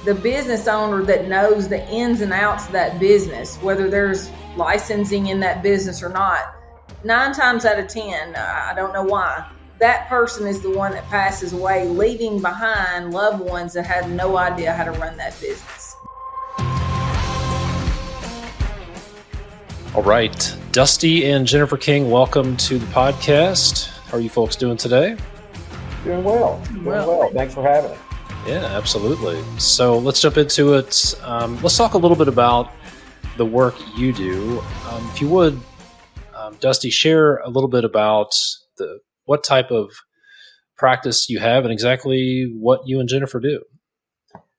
the business owner that knows the ins and outs of that business, whether there's licensing in that business or not, 9 times out of 10, I don't know why, that person is the one that passes away, leaving behind loved ones that have no idea how to run that business. All right. Dusty and Jennifer King, welcome to the podcast. How are you folks doing today? Doing well. Thanks for having us. Yeah, absolutely. So let's jump into it. Let's talk a little bit about the work you do. If you would, Dusty, share a little bit about what type of practice you have and exactly what you and Jennifer do.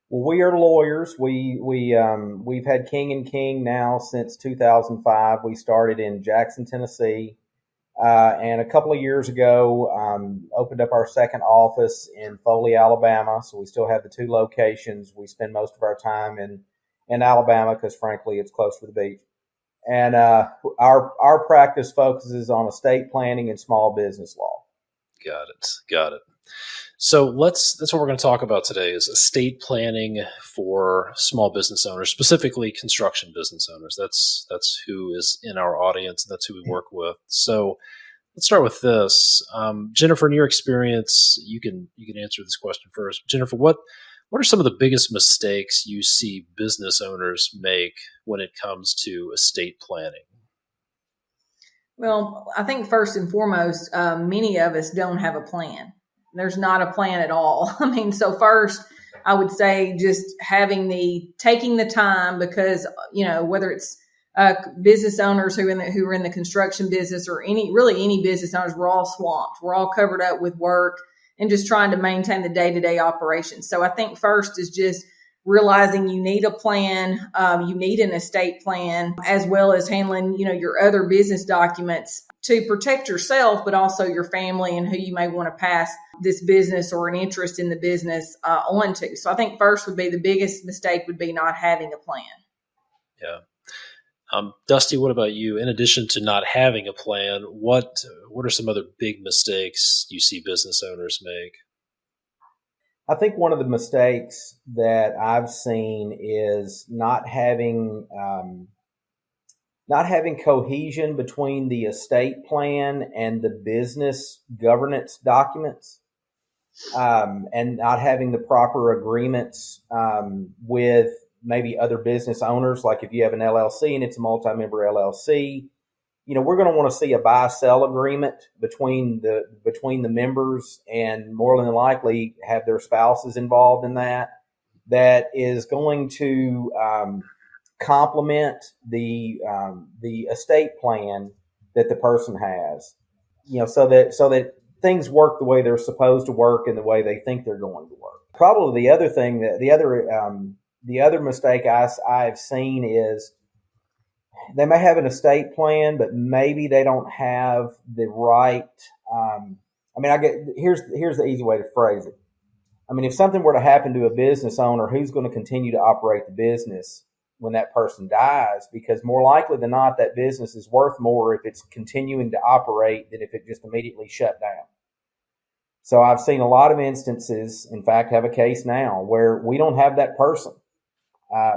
Well, we are lawyers. We've had King and King now since 2005. We started in Jackson, Tennessee, and a couple of years ago opened up our second office in Foley, Alabama. So we still have the 2 locations. We spend most of our time in Alabama because, frankly, it's close to the beach. And our practice focuses on estate planning and small business law. Got it. So that's what we're going to talk about today is estate planning for small business owners, specifically construction business owners. That's who is in our audience. That's who we work with. So let's start with this. Jennifer, in your experience, you can answer this question first. Jennifer, what are some of the biggest mistakes you see business owners make when it comes to estate planning? Well, I think first and foremost, many of us don't have a plan. There's not a plan at all. So first, I would say just taking the time because, whether it's business owners who are in the construction business or any business owners, we're all swamped. We're all covered up with work and just trying to maintain the day-to-day operations. So I think first is just realizing you need a plan, you need an estate plan, as well as handling, your other business documents to protect yourself, but also your family and who you may want to pass this business or an interest in the business on to. So I think first would be the biggest mistake would be not having a plan. Yeah. Dusty, what about you? In addition to not having a plan, what are some other big mistakes you see business owners make? I think one of the mistakes that I've seen is not having cohesion between the estate plan and the business governance documents, and not having the proper agreements with maybe other business owners. Like if you have an LLC and it's a multi-member LLC, we're going to want to see a buy-sell agreement between the members, and more than likely have their spouses involved in that is going to complement the estate plan that the person has, so that things work the way they're supposed to work and the way they think they're going to work. Probably the other thing the other mistake I've seen is they may have an estate plan, but maybe they don't have the right. Here's the easy way to phrase it. If something were to happen to a business owner, who's going to continue to operate the business when that person dies? Because more likely than not, that business is worth more if it's continuing to operate than if it just immediately shut down. So I've seen a lot of instances, in fact, have a case now where we don't have that person.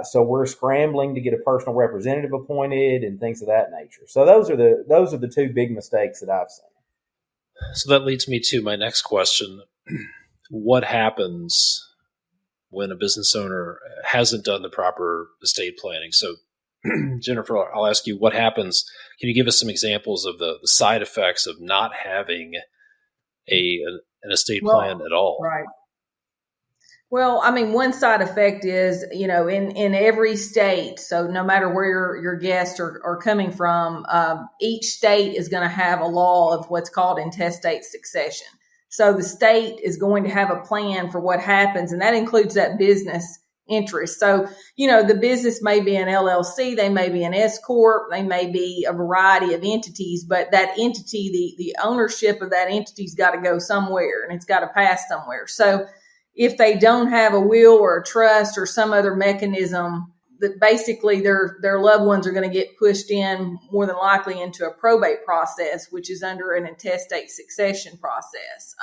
So we're scrambling to get a personal representative appointed and things of that nature. So those are the 2 big mistakes that I've seen. So that leads me to my next question. What happens when a business owner hasn't done the proper estate planning? So Jennifer, I'll ask you, what happens? Can you give us some examples of the side effects of not having an estate plan at all? Right. Well, one side effect is, in every state, so no matter where your guests are coming from, each state is going to have a law of what's called intestate succession. So the state is going to have a plan for what happens, and that includes that business interest. So, the business may be an LLC, they may be an S Corp, they may be a variety of entities, but that entity, the ownership of that entity's got to go somewhere, and it's got to pass somewhere. So if they don't have a will or a trust or some other mechanism, that basically their loved ones are going to get pushed in more than likely into a probate process, which is under an intestate succession process.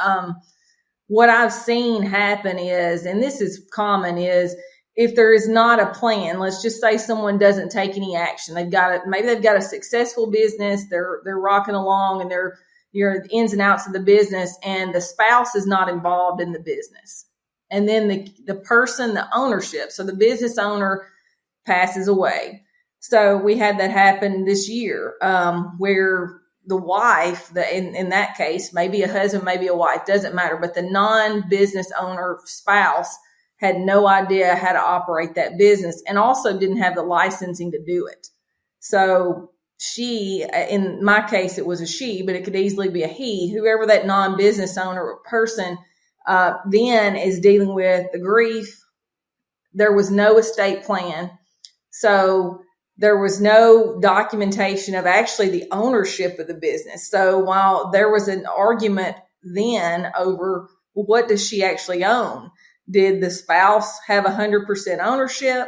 What I've seen happen is, and this is common, is if there is not a plan, let's just say someone doesn't take any action. Maybe they've got a successful business. They're rocking along and they're ins and outs of the business, and the spouse is not involved in the business. And then the ownership. So the business owner passes away. So we had that happen this year, where the wife, in that case, maybe a husband, maybe a wife, doesn't matter, but the non-business owner spouse had no idea how to operate that business and also didn't have the licensing to do it. So she, in my case, it was a she, but it could easily be a he, whoever that non-business owner or person then is dealing with the grief. There was no estate plan. So there was no documentation of actually the ownership of the business. So while there was an argument then over what does she actually own? Did the spouse have 100% ownership?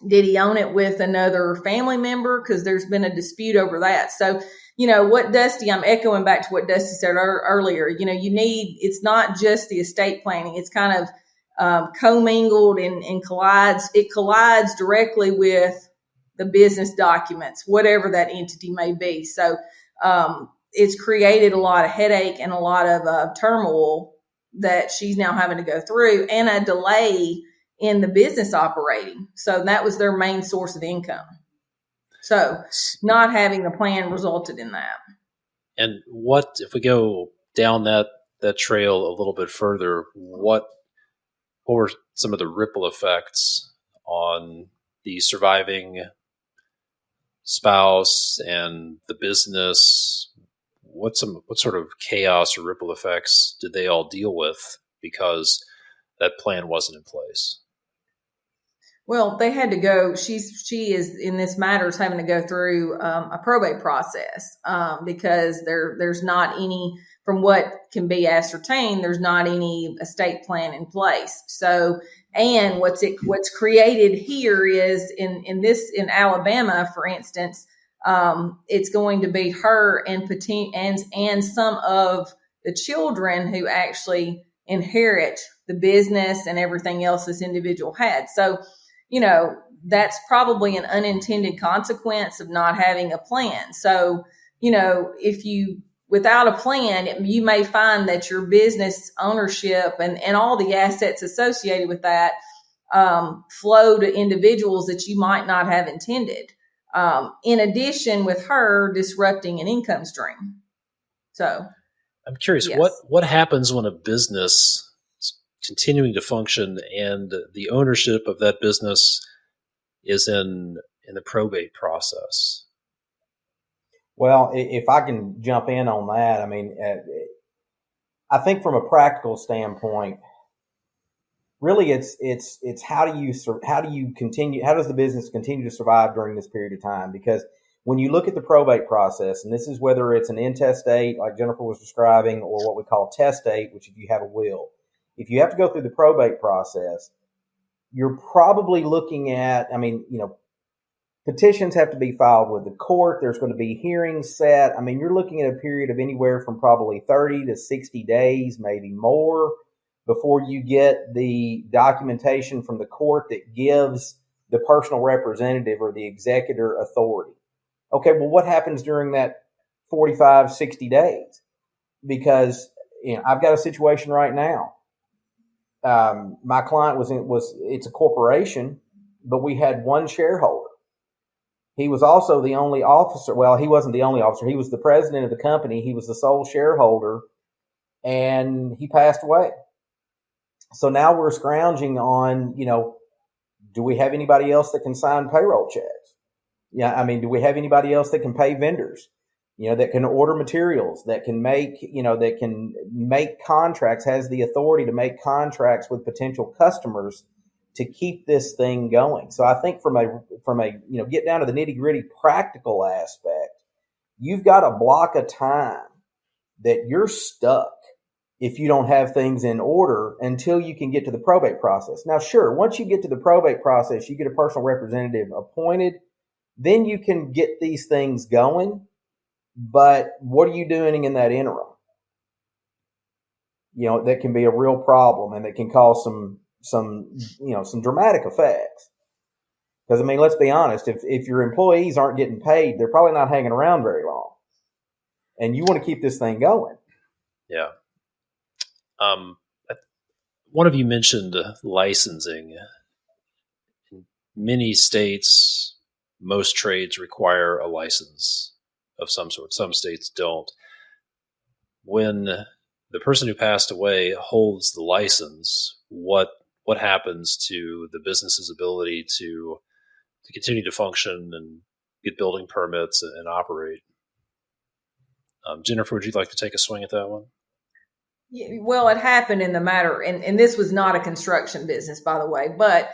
Did he own it with another family member? Because there's been a dispute over that. So, what Dusty, I'm echoing back to what Dusty said earlier, it's not just the estate planning. It's kind of commingled and collides. It collides directly with the business documents, whatever that entity may be. So it's created a lot of headache and a lot of turmoil that she's now having to go through, and a delay in the business operating. So that was their main source of income. So not having the plan resulted in that. And what, if we go down that trail a little bit further, what were some of the ripple effects on the surviving spouse and the business? What sort of chaos or ripple effects did they all deal with because that plan wasn't in place? Well, they had to go. She is in this matter is having to go through a probate process because there's not any, from what can be ascertained, there's not any estate plan in place. So, and what's created here is in Alabama, for instance, it's going to be her and some of the children who actually inherit the business and everything else this individual had. So, that's probably an unintended consequence of not having a plan. So, without a plan, you may find that your business ownership and all the assets associated with that flow to individuals that you might not have intended. In addition, with her disrupting an income stream. So I'm curious, yes. what happens when a business is continuing to function and the ownership of that business is in the probate process? Well, if I can jump in on that, I think from a practical standpoint, really it's how do you continue, how does the business continue to survive during this period of time? Because when you look at the probate process, and this is whether it's an intestate like Jennifer was describing, or what we call testate, which if you have a will, if you have to go through the probate process, you're probably looking at, petitions have to be filed with the court. There's going to be hearings set. You're looking at a period of anywhere from probably 30 to 60 days, maybe more, before you get the documentation from the court that gives the personal representative or the executor authority. Okay, well, what happens during that 45, 60 days? Because I've got a situation right now. My client it's a corporation, but we had one shareholder. He was also the only officer. Well, he wasn't the only officer. He was the president of the company. He was the sole shareholder, and he passed away. So now we're scrounging on, do we have anybody else that can sign payroll checks? Do we have anybody else that can pay vendors? That can order materials, that can make contracts, has the authority to make contracts with potential customers to keep this thing going. So I think from a get down to the nitty gritty practical aspect, you've got a block of time that you're stuck if you don't have things in order until you can get to the probate process. Now, sure, once you get to the probate process, you get a personal representative appointed, then you can get these things going. But what are you doing in that interim? That can be a real problem, and that can cause some dramatic effects. Because, I mean, let's be honest, if your employees aren't getting paid, they're probably not hanging around very long. And you want to keep this thing going. Yeah. One of you mentioned licensing. In many states, most trades require a license of some sort. Some states don't. When the person who passed away holds the license, what happens to the business's ability to continue to function and get building permits and operate? Jennifer, would you like to take a swing at that one? Yeah, well, it happened in the matter, and this was not a construction business, by the way, but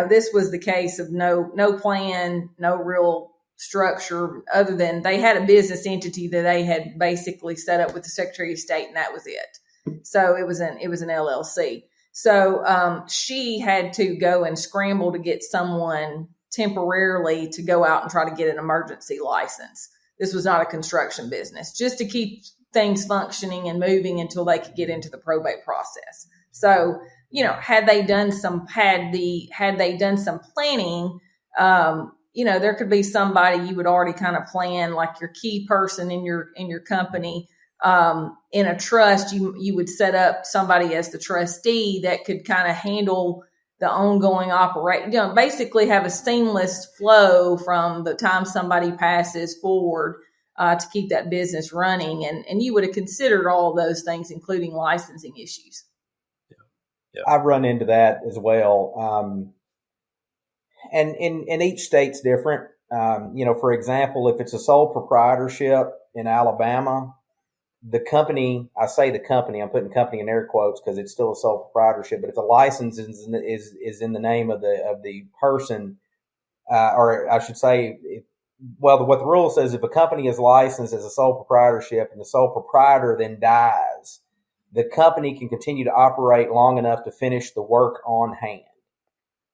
this was the case of no plan, no real structure, other than they had a business entity that they had basically set up with the Secretary of State, and that was it. So it was an LLC. So she had to go and scramble to get someone temporarily to go out and try to get an emergency license. This was not a construction business, just to keep things functioning and moving until they could get into the probate process. So, had they done some planning, there could be somebody you would already kind of plan, like your key person in your company. In a trust, you would set up somebody as the trustee that could kind of handle the ongoing operation, basically have a seamless flow from the time somebody passes forward to keep that business running. And you would have considered all those things, including licensing issues. Yeah. I've run into that as well. And in each state's different. For example, if it's a sole proprietorship in Alabama, the company, I say the company, I'm putting company in air quotes because it's still a sole proprietorship, but if the license is in the name of the person, or I should say, what the rule says, if a company is licensed as a sole proprietorship and the sole proprietor then dies, the company can continue to operate long enough to finish the work on hand.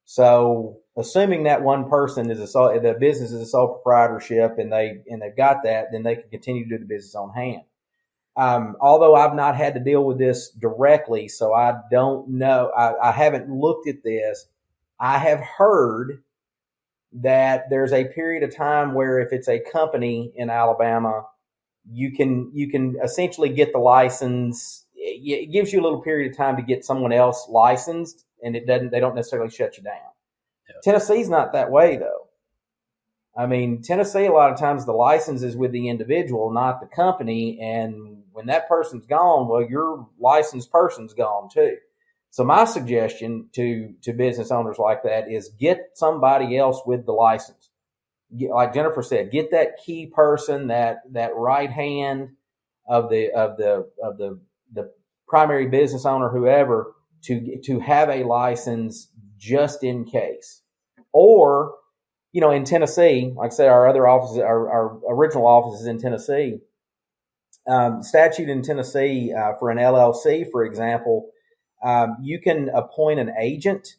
So, assuming that one person the business is a sole proprietorship and they've got that, then they can continue to do the business on hand. Although I've not had to deal with this directly, so I don't know. I haven't looked at this. I have heard that there's a period of time where if it's a company in Alabama, you can essentially get the license. It gives you a little period of time to get someone else licensed, and they don't necessarily shut you down. Yeah. Tennessee's not that way, though. I mean, Tennessee, a lot of times the license is with the individual, not the company. And when that person's gone, well, your licensed person's gone too. So my suggestion to business owners like that is get somebody else with the license. Like Jennifer said, get that key person, that right hand of the primary business owner, whoever, to have a license just in case. Or, in Tennessee, like I said, our other offices, our original office is in Tennessee. Statute in Tennessee for an LLC, for example, you can appoint an agent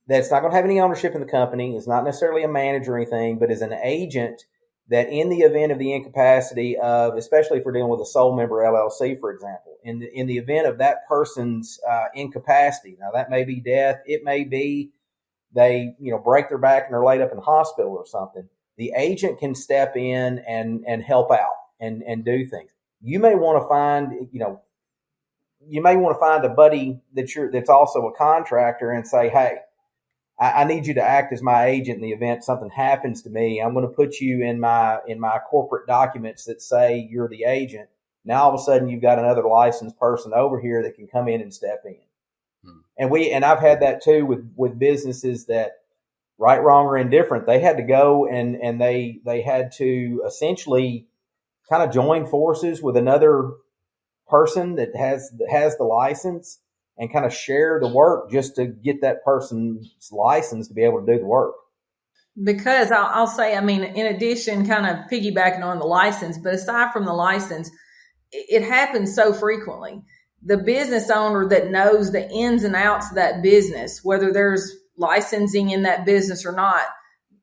that's not going to have any ownership in the company. It's not necessarily a manager or anything, but is an agent that in the event of the incapacity of, especially if we're dealing with a sole member LLC, for example, in the event of that person's incapacity, now that may be death, it may be they, break their back and are laid up in the hospital or something, the agent can step in and help out and do things. You may want to find, a buddy that's also a contractor and say, hey, I need you to act as my agent in the event something happens to me. I'm going to put you in my corporate documents that say you're the agent. Now all of a sudden you've got another licensed person over here that can come in and step in. And I've had that too with businesses that, right, wrong, or indifferent, they had to go and they had to essentially kind of join forces with another person that has the license and kind of share the work just to get that person's license to be able to do the work. Because I'll say, in addition, kind of piggybacking on the license, but aside from the license, it happens so frequently. The business owner that knows the ins and outs of that business, whether there's licensing in that business or not,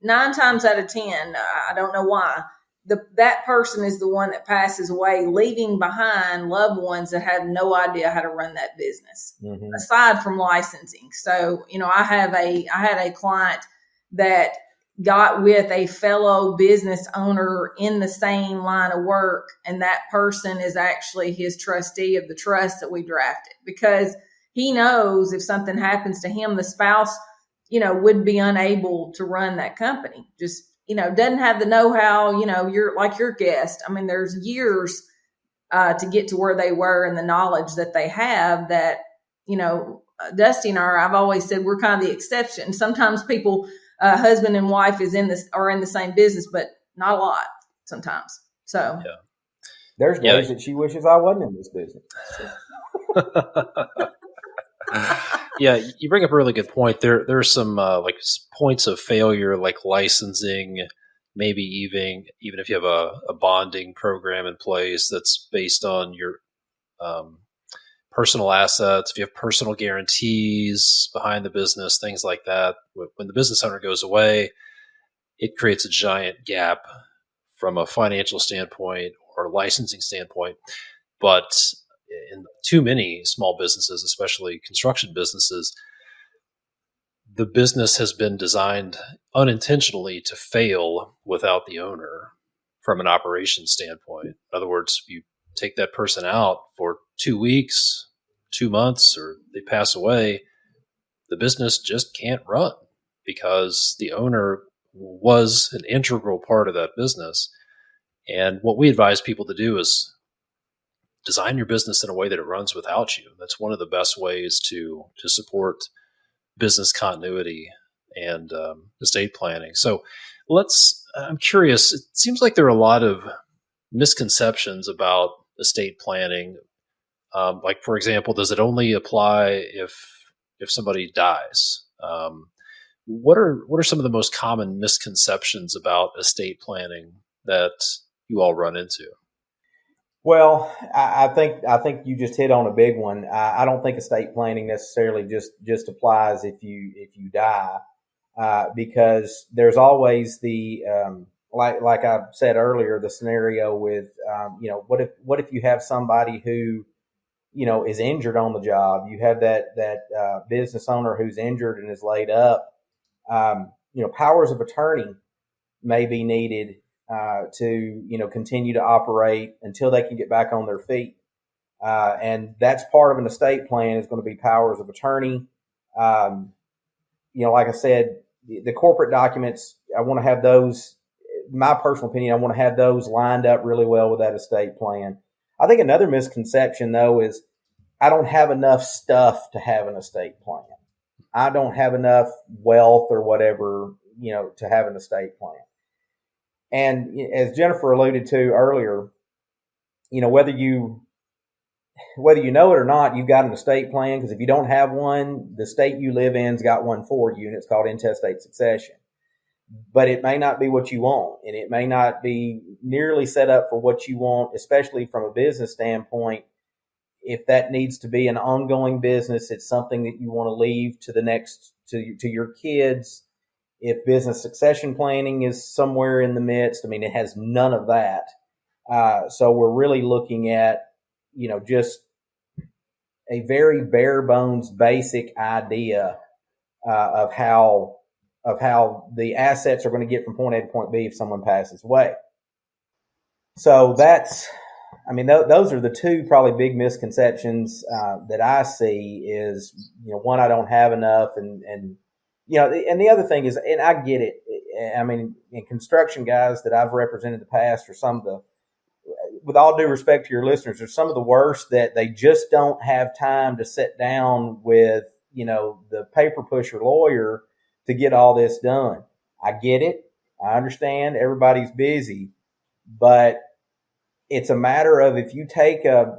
9 times out of 10, I don't know why, that person is the one that passes away, leaving behind loved ones that have no idea how to run that business, aside from licensing. So, I had a client that got with a fellow business owner in the same line of work, and that person is actually his trustee of the trust that we drafted, because he knows if something happens to him, the spouse, would be unable to run that company. Just, doesn't have the know-how, you're like your guest. I mean, there's years to get to where they were, and the knowledge that they have that, Dusty and I've always said we're kind of the exception. Sometimes people, husband and wife are in the same business, but not a lot sometimes. So yeah. There's days that she wishes I wasn't in this business. Yeah, you bring up a really good point. There's some like points of failure, like licensing, maybe even if you have a bonding program in place that's based on your personal assets, if you have personal guarantees behind the business, things like that. When the business owner goes away, it creates a giant gap from a financial standpoint or licensing standpoint. But in too many small businesses, especially construction businesses, the business has been designed unintentionally to fail without the owner from an operations standpoint. In other words, if you take that person out for 2 weeks, 2 months, or they pass away, the business just can't run because the owner was an integral part of that business. And what we advise people to do is design your business in a way that it runs without you. That's one of the best ways to support business continuity and estate planning. So I'm curious, it seems like there are a lot of misconceptions about estate planning. Like, for example, does it only apply if somebody dies? What are some of the most common misconceptions about estate planning that you all run into? Well, I think you just hit on a big one. I don't think estate planning necessarily just applies if you die, because there's always the like I said earlier, the scenario with what if you have somebody who is injured on the job? You have that business owner who's injured and is laid up. Powers of attorney may be needed to continue to operate until they can get back on their feet, and that's part of an estate plan is going to be powers of attorney. Like I said, the corporate documents, I want to have those. My personal opinion, I want to have those lined up really well with that estate plan. I think another misconception though is I don't have enough stuff to have an estate plan. I don't have enough wealth or whatever to have an estate plan. And as Jennifer alluded to earlier, whether you know it or not, you've got an estate plan, because if you don't have one, the state you live in's got one for you, and it's called intestate succession. But it may not be what you want, and it may not be nearly set up for what you want, especially from a business standpoint. If that needs to be an ongoing business, it's something that you want to leave to the next to your kids. If business succession planning is somewhere in the midst, it has none of that. So we're really looking at, just a very bare bones, basic idea of how the assets are going to get from point A to point B if someone passes away. So those are the two probably big misconceptions that I see is, one, I don't have enough, and the other thing is, and I get it. In construction guys that I've represented in the past are some of the, with all due respect to your listeners, are some of the worst, that they just don't have time to sit down with, the paper pusher lawyer to get all this done. I get it. I understand everybody's busy, but it's a matter of, if you take a,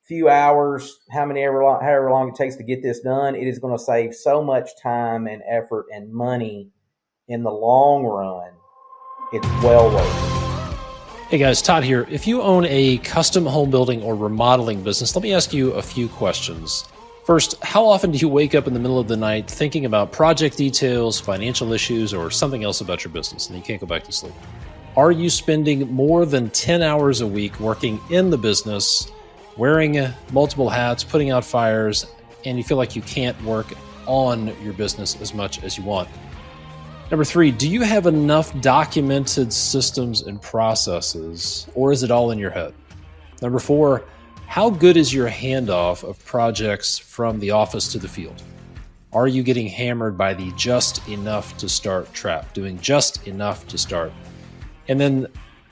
few hours, however long it takes to get this done, it is going to save so much time and effort and money in the long run. It's well worth it. Hey guys, Todd here. If you own a custom home building or remodeling business, let me ask you a few questions. First, how often do you wake up in the middle of the night thinking about project details, financial issues, or something else about your business, and you can't go back to sleep? Are you spending more than 10 hours a week working in the business, wearing multiple hats, putting out fires, and you feel like you can't work on your business as much as you want? Number 3, do you have enough documented systems and processes, or is it all in your head? Number 4, how good is your handoff of projects from the office to the field? Are you getting hammered by the just enough to start trap, doing just enough to start? And then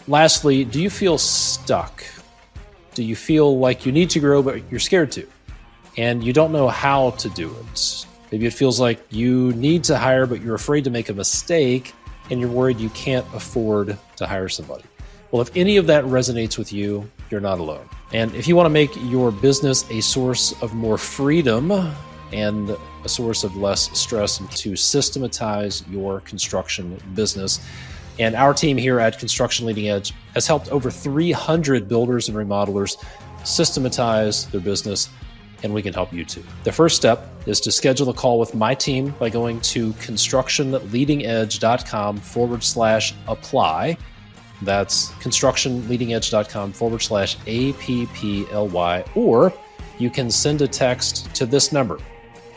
lastly, do you feel stuck? Do you feel like you need to grow, but you're scared to, and you don't know how to do it? Maybe it feels like you need to hire, but you're afraid to make a mistake, and you're worried you can't afford to hire somebody. Well, if any of that resonates with you, you're not alone. And if you want to make your business a source of more freedom and a source of less stress, to systematize your construction business, and our team here at Construction Leading Edge has helped over 300 builders and remodelers systematize their business, and we can help you too. The first step is to schedule a call with my team by going to constructionleadingedge.com/apply. That's constructionleadingedge.com/APPLY, or you can send a text to this number,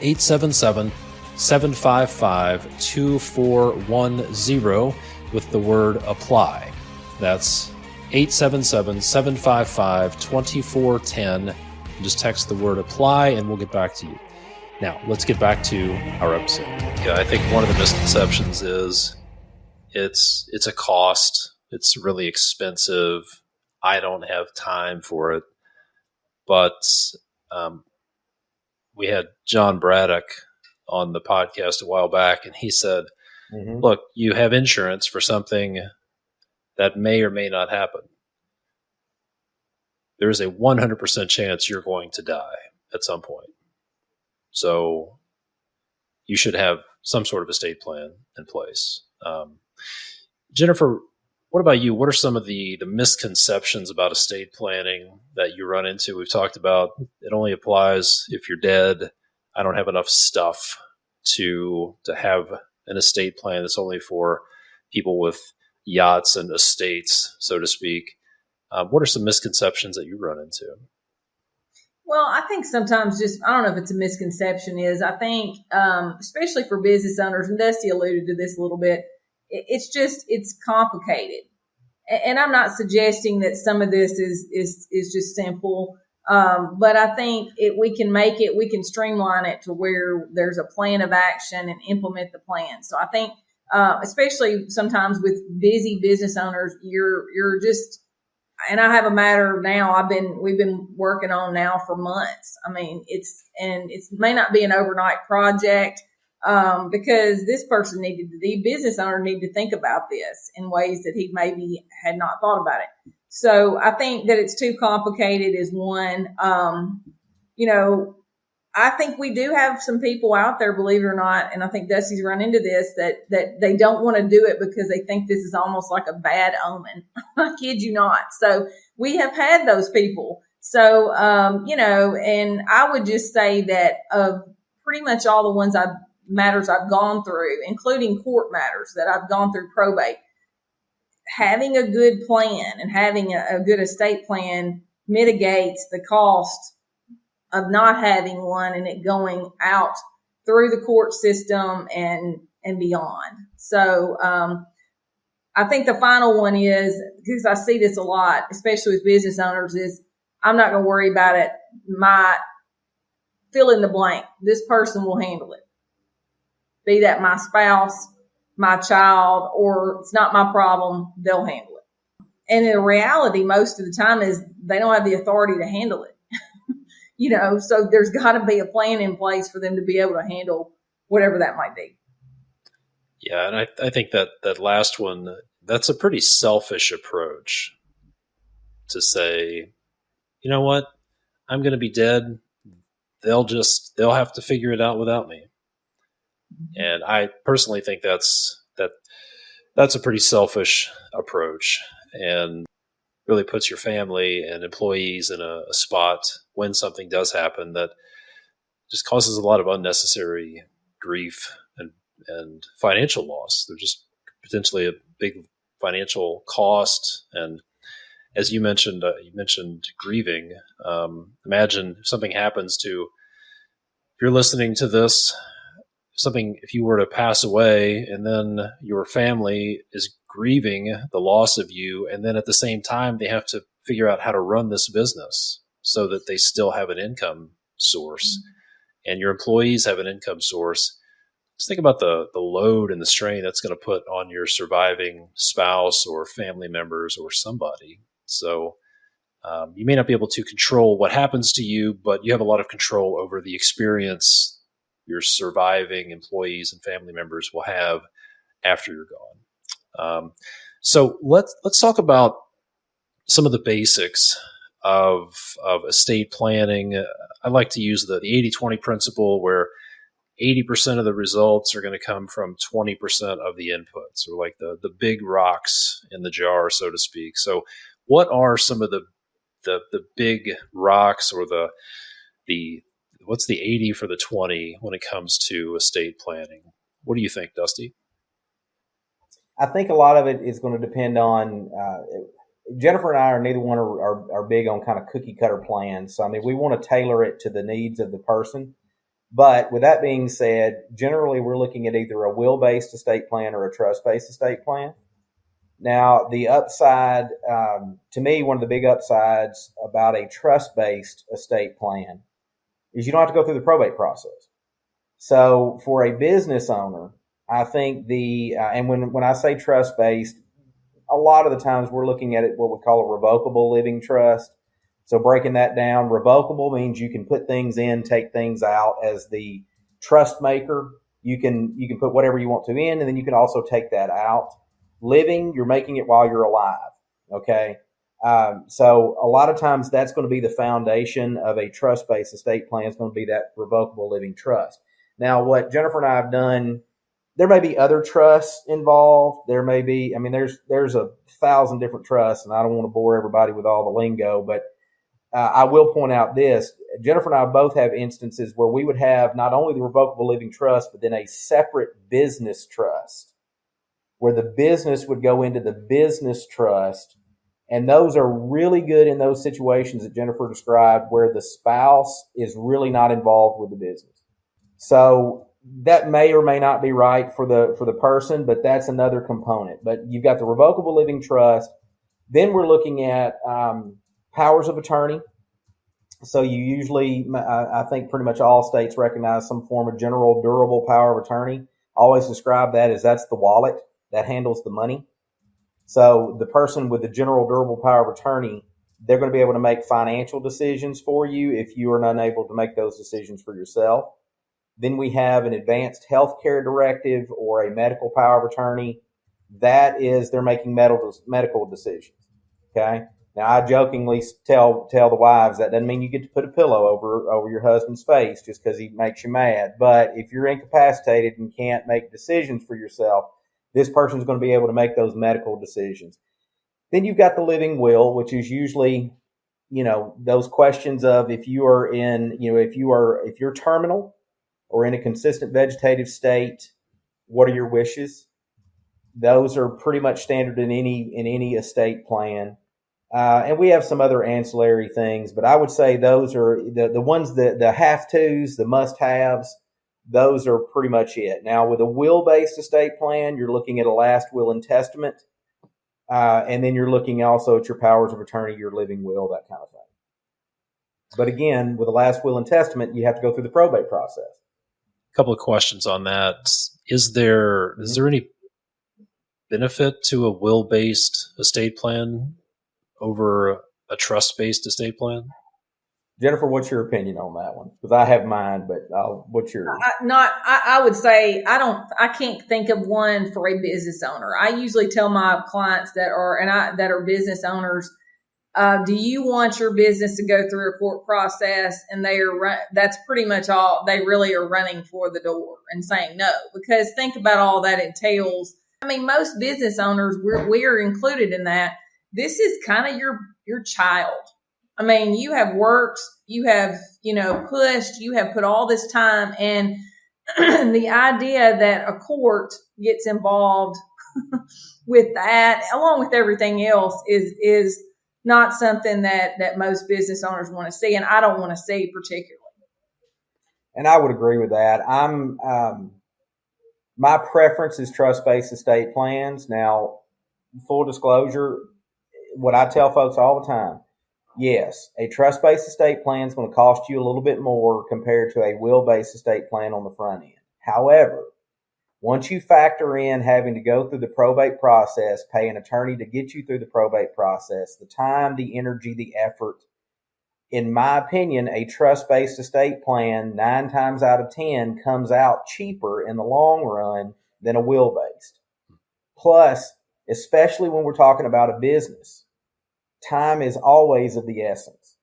877-755-2410, with the word apply. That's 877-755-2410. Just text the word apply and we'll get back to you. Now, let's get back to our episode. Yeah, I think one of the misconceptions is it's a cost. It's really expensive. I don't have time for it. But we had John Braddock on the podcast a while back, and he said, look, you have insurance for something that may or may not happen. There is a 100% chance you're going to die at some point. So you should have some sort of estate plan in place. Jennifer, what about you? What are some of the misconceptions about estate planning that you run into? We've talked about it only applies if you're dead. I don't have enough stuff to have an estate plan. That's only for people with yachts and estates, so to speak. What are some misconceptions that you run into? Well, I think sometimes I don't know if it's a misconception is, I think, especially for business owners, and Dusty alluded to this a little bit, it's complicated. And I'm not suggesting that some of this is just simple. But I think we can streamline it to where there's a plan of action and implement the plan. So I think, especially sometimes with busy business owners, you're just, and I have a matter now we've been working on now for months. I mean, it may not be an overnight project, because this person the business owner needed to think about this in ways that he maybe had not thought about it. So I think that it's too complicated is one. I think we do have some people out there, believe it or not, and I think Dusty's run into this, that they don't want to do it because they think this is almost like a bad omen. I kid you not. So we have had those people. So, and I would just say that of pretty much all the matters I've gone through, including court matters that I've gone through probate, having a good plan and having a good estate plan mitigates the cost of not having one and it going out through the court system and beyond. So, I think the final one is, because I see this a lot, especially with business owners, is I'm not going to worry about it. My fill in the blank, this person will handle it. Be that my spouse, my child, or it's not my problem, they'll handle it. And in reality, most of the time is they don't have the authority to handle it. So there's got to be a plan in place for them to be able to handle whatever that might be. Yeah, and I think that last one, that's a pretty selfish approach to say, you know what, I'm going to be dead. They'll have to figure it out without me. And I personally think that's a pretty selfish approach, and really puts your family and employees in a spot when something does happen that just causes a lot of unnecessary grief and financial loss. They're just potentially a big financial cost. And as you mentioned grieving. Imagine if something happens to, if you're listening to this, if you were to pass away and then your family is grieving the loss of you, and then at the same time they have to figure out how to run this business so that they still have an income source and your employees have an income source. Just think about the load and the strain that's going to put on your surviving spouse or family members or somebody. So you may not be able to control what happens to you, but you have a lot of control over the experience your surviving employees and family members will have after you're gone. So let's talk about some of the basics of estate planning. I like to use the 80-20 principle, where 80% of the results are going to come from 20% of the inputs, or like the big rocks in the jar, so to speak. So what are some of the big rocks, or the what's the 80 for the 20 when it comes to estate planning? What do you think, Dusty? I think a lot of it is going to depend on, Jennifer and I are neither one are big on kind of cookie cutter plans. So, I mean, we want to tailor it to the needs of the person. But with that being said, generally we're looking at either a will-based estate plan or a trust-based estate plan. Now, the upside, to me, one of the big upsides about a trust-based estate plan is you don't have to go through the probate process. So for a business owner, I think and when I say trust-based, a lot of the times we're looking at it what we call a revocable living trust. So breaking that down, revocable means you can put things in, take things out. As the trust maker, you can put whatever you want to in, and then you can also take that out. Living, you're making it while you're alive. Okay. So a lot of times that's going to be the foundation of a trust-based estate plan. Is going to be that revocable living trust. Now, what Jennifer and I have done, there may be other trusts involved. There may be, I mean, there's 1,000 different trusts, and I don't want to bore everybody with all the lingo, but I will point out this. Jennifer and I both have instances where we would have not only the revocable living trust, but then a separate business trust where the business would go into the business trust. And those are really good in those situations that Jennifer described where the spouse is really not involved with the business. So that may or may not be right for the person, but that's another component. But you've got the revocable living trust. Then we're looking at powers of attorney. So you usually, I think pretty much all states recognize some form of general durable power of attorney. I always describe that as that's the wallet that handles the money. So the person with the general durable power of attorney, they're going to be able to make financial decisions for you if you are unable to make those decisions for yourself. Then we have an advanced healthcare directive or a medical power of attorney. That is, they're making medical decisions. Okay. Now, I jokingly tell the wives that doesn't mean you get to put a pillow over your husband's face just because he makes you mad. But if you're incapacitated and can't make decisions for yourself, this person's going to be able to make those medical decisions. Then you've got the living will, which is usually, those questions of if you're terminal or in a consistent vegetative state, what are your wishes? Those are pretty much standard in any estate plan. And we have some other ancillary things, but I would say those are the ones that the have-tos, the must-haves. Those are pretty much it. Now, with a will-based estate plan, you're looking at a last will and testament, and then you're looking also at your powers of attorney, your living will, that kind of thing. But again, with a last will and testament, you have to go through the probate process. A couple of questions on that. Is there any benefit to a will-based estate plan over a trust-based estate plan? Jennifer, what's your opinion on that one? Because I have mine, but what's yours? I would say I can't think of one for a business owner. I usually tell my clients that are business owners, do you want your business to go through a court process? And that's pretty much all they really are running for the door and saying no, because think about all that entails. I mean, most business owners, we're included in that. This is kind of your child. I mean, you have worked, you have, pushed, you have put all this time, and the idea that a court gets involved with that, along with everything else, is not something that most business owners want to see, and I don't want to see particularly. And I would agree with that. My preference is trust-based estate plans. Now, full disclosure, what I tell folks all the time, yes, a trust-based estate plan is going to cost you a little bit more compared to a will-based estate plan on the front end. However, once you factor in having to go through the probate process, pay an attorney to get you through the probate process, the time, the energy, the effort, in my opinion, a trust-based estate plan 9 times out of 10 comes out cheaper in the long run than a will-based. Plus, especially when we're talking about a business, time is always of the essence.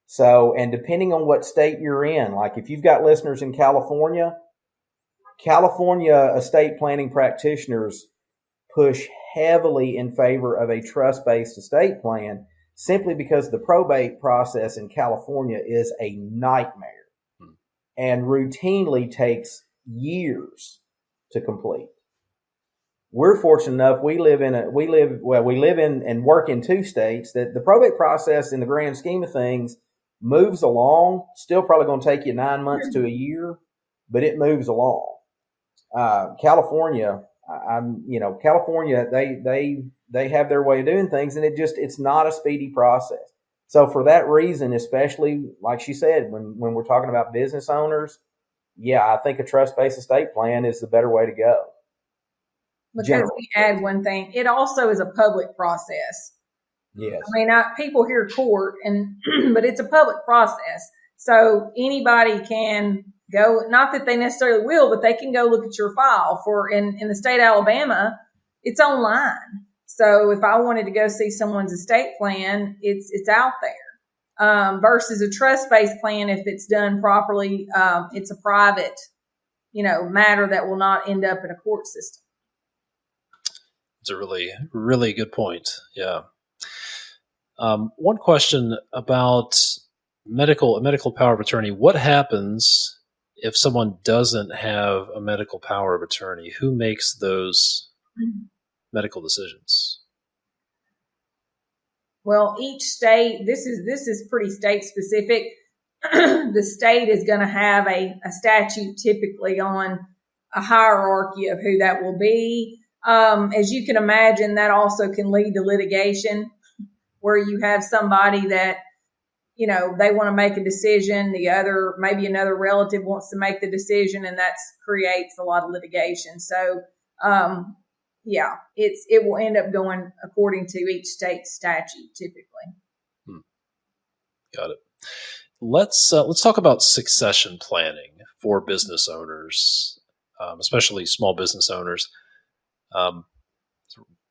So, and depending on what state you're in, like if you've got listeners in California estate planning practitioners push heavily in favor of a trust-based estate plan simply because the probate process in California is a nightmare and routinely takes years to complete. We're fortunate enough we live in and work in 2 states that the probate process in the grand scheme of things moves along. Still probably going to take you 9 months to a year, but it moves along. California, California, they have their way of doing things, and it's not a speedy process. So for that reason, especially like she said, when we're talking about business owners, yeah, I think a trust-based estate plan is the better way to go. Because we add one thing, it also is a public process. Yes. I mean, people hear court, but it's a public process. So anybody can go, not that they necessarily will, but they can go look at your file. In the state of Alabama, it's online. So if I wanted to go see someone's estate plan, it's out there. Versus a trust-based plan, if it's done properly, it's a private, matter that will not end up in a court system. It's a really, really good point. Yeah. One question about a medical power of attorney. What happens if someone doesn't have a medical power of attorney? Who makes those medical decisions? Well, each state, this is pretty state specific. The state is going to have a statute typically on a hierarchy of who that will be. As you can imagine, that also can lead to litigation where you have somebody that, they want to make a decision. Maybe another relative wants to make the decision, and that creates a lot of litigation. So, it will end up going according to each state's statute typically. Got it. Let's talk about succession planning for business owners, especially small business owners. We're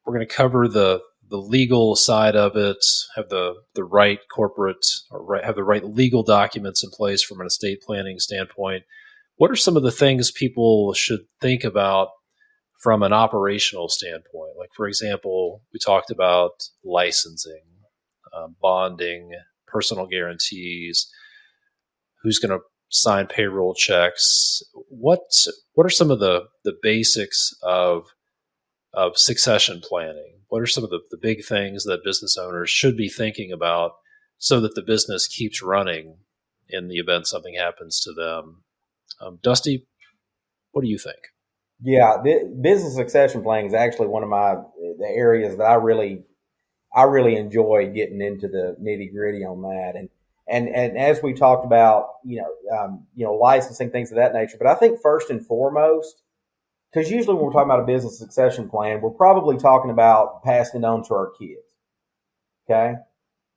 going to cover the legal side of it, have the right corporate or have the right legal documents in place from an estate planning standpoint. What are some of the things people should think about from an operational standpoint? Like, for example, we talked about licensing, bonding, personal guarantees, who's going to sign payroll checks. What are some of the basics of succession planning? What are some of the big things that business owners should be thinking about so that the business keeps running in the event something happens to them? Dusty, what do you think? Yeah, business succession planning is actually one of the areas that I really enjoy getting into the nitty gritty on that. And as we talked about, licensing, things of that nature. But I think first and foremost, because usually when we're talking about a business succession plan, we're probably talking about passing it on to our kids. Okay.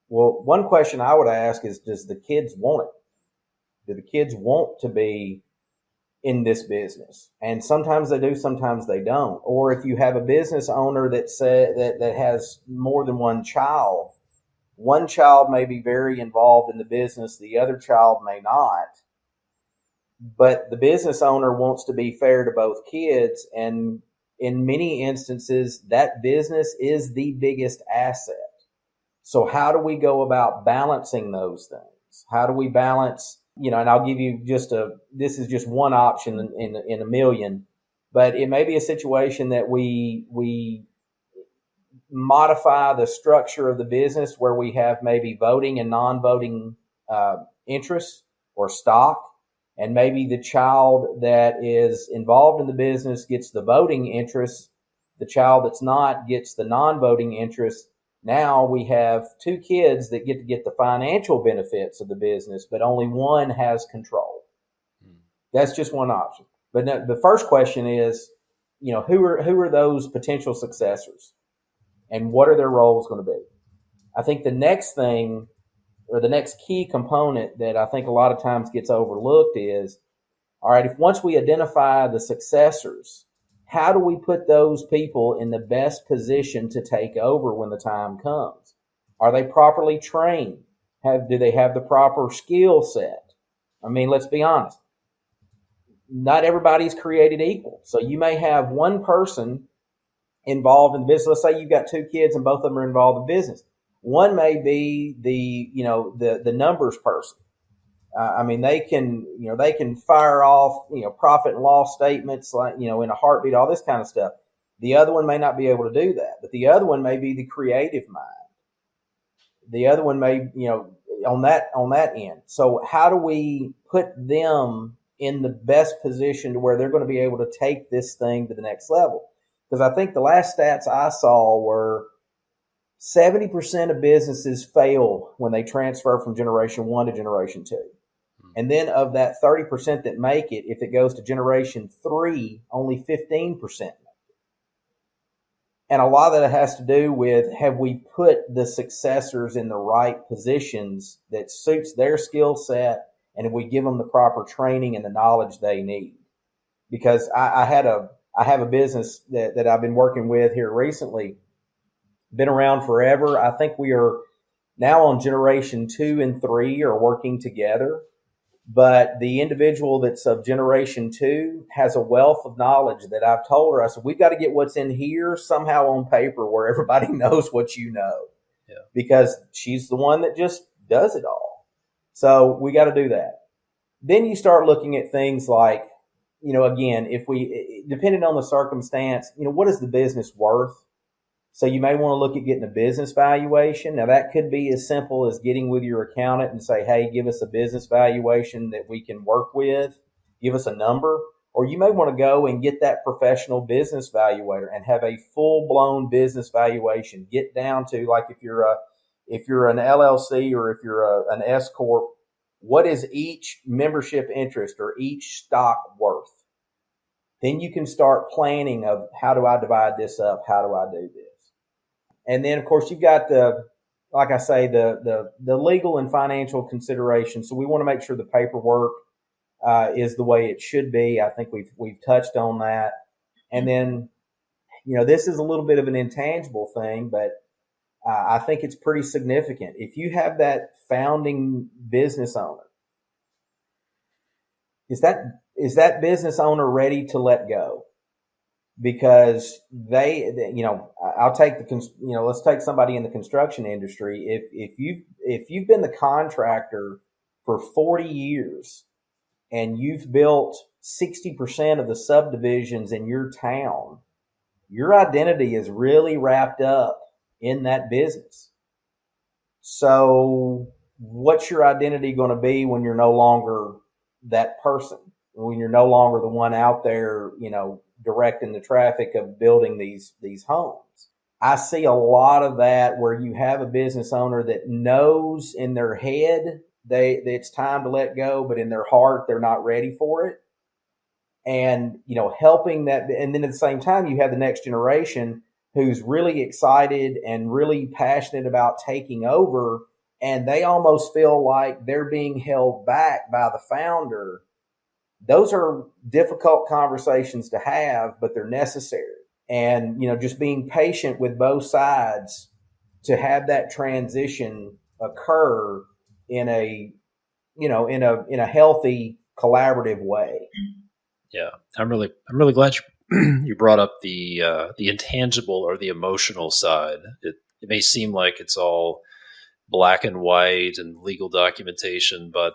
Well, one question I would ask is, does the kids want it? Do the kids want to be in this business? And sometimes they do, sometimes they don't. Or if you have a business owner that has more than one child may be very involved in the business, the other child may not. But the business owner wants to be fair to both kids, and in many instances, that business is the biggest asset. So how do we go about balancing those things? How do we balance, and I'll give you this is just one option in a million. But it may be a situation that we modify the structure of the business where we have maybe voting and non-voting interests or stock, and maybe the child that is involved in the business gets the voting interest, the child that's not gets the non-voting interest. Now we have two kids that get the financial benefits of the business, but only one has control. That's just one option. But no, the first question is, who are those potential successors, and what are their roles going to be? I think the next thing, or the next key component that I think a lot of times gets overlooked is, all right, if once we identify the successors, how do we put those people in the best position to take over when the time comes? Are they properly trained? Do they have the proper skill set? I mean, let's be honest. Not everybody's created equal. So you may have one person involved in the business. Let's say you've got two kids and both of them are involved in business. One may be the numbers person. I mean, they can fire off, profit and loss statements like, in a heartbeat, all this kind of stuff. The other one may not be able to do that, but the other one may be the creative mind. The other one may, on that end. So how do we put them in the best position to where they're going to be able to take this thing to the next level? Because I think the last stats I saw were 70% of businesses fail when they transfer from generation 1 to generation 2. And then of that 30% that make it, if it goes to generation 3, only 15% make it. And a lot of that has to do with, have we put the successors in the right positions that suits their skill set, and if we give them the proper training and the knowledge they need? Because I have a business that I've been working with here recently, been around forever. I think we are now on generation 2 and 3 are working together. But the individual that's of generation 2 has a wealth of knowledge that I've told her. I said, we've got to get what's in here somehow on paper where everybody knows what you know. Yeah. Because she's the one that just does it all. So we got to do that. Then you start looking at things like, again, depending on the circumstance, what is the business worth? So you may want to look at getting a business valuation. Now that could be as simple as getting with your accountant and say, hey, give us a business valuation that we can work with. Give us a number. Or you may want to go and get that professional business valuator and have a full-blown business valuation. Get down to, like, if you're an LLC or if you're an S Corp, what is each membership interest or each stock worth? Then you can start planning of, how do I divide this up? How do I do this? And then, of course, you've got the legal and financial considerations. So we want to make sure the paperwork is the way it should be. I think we've touched on that. And then, this is a little bit of an intangible thing, but I think it's pretty significant. If you have that founding business owner, is that business owner ready to let go? Because I'll take let's take somebody in the construction industry. If you've been the contractor for 40 years and you've built 60% of the subdivisions in your town, your identity is really wrapped up in that business. So what's your identity going to be when you're no longer that person? When you're no longer the one out there, directing the traffic of building these homes. I see a lot of that where you have a business owner that knows in their head it's time to let go, but in their heart, they're not ready for it. And, helping that. And then at the same time, you have the next generation who's really excited and really passionate about taking over. And they almost feel like they're being held back by the founder. Those are difficult conversations to have, but they're necessary. And, just being patient with both sides to have that transition occur in a healthy, collaborative way. Yeah. I'm really glad you brought up the intangible or the emotional side. It may seem like it's all black and white and legal documentation, but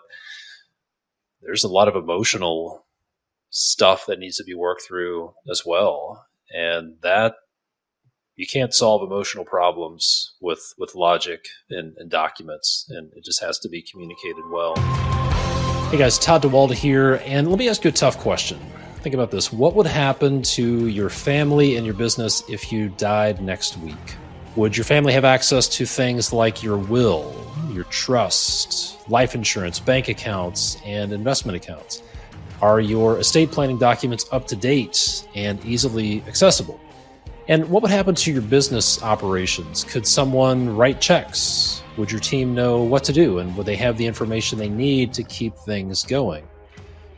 there's a lot of emotional stuff that needs to be worked through as well. And that you can't solve emotional problems with logic and documents, and it just has to be communicated well. Hey guys, Todd Dawalt here, and let me ask you a tough question. Think about this. What would happen to your family and your business if you died next week? Would your family have access to things like your will, your trust, life insurance, bank accounts, and investment accounts? Are your estate planning documents up to date and easily accessible? And what would happen to your business operations? Could someone write checks? Would your team know what to do? And would they have the information they need to keep things going?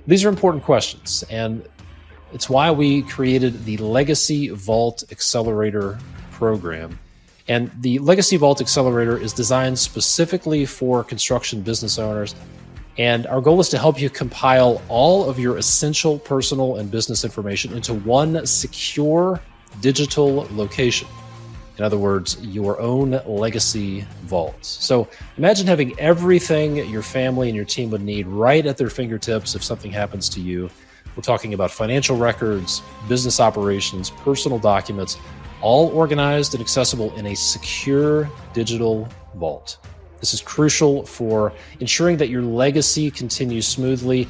These are important questions, and it's why we created the Legacy Vault Accelerator program. And the Legacy Vault Accelerator is designed specifically for construction business owners. And our goal is to help you compile all of your essential personal and business information into one secure digital location. In other words, your own legacy vault. So imagine having everything your family and your team would need right at their fingertips if something happens to you. We're talking about financial records, business operations, personal documents, all organized and accessible in a secure digital vault. This is crucial for ensuring that your legacy continues smoothly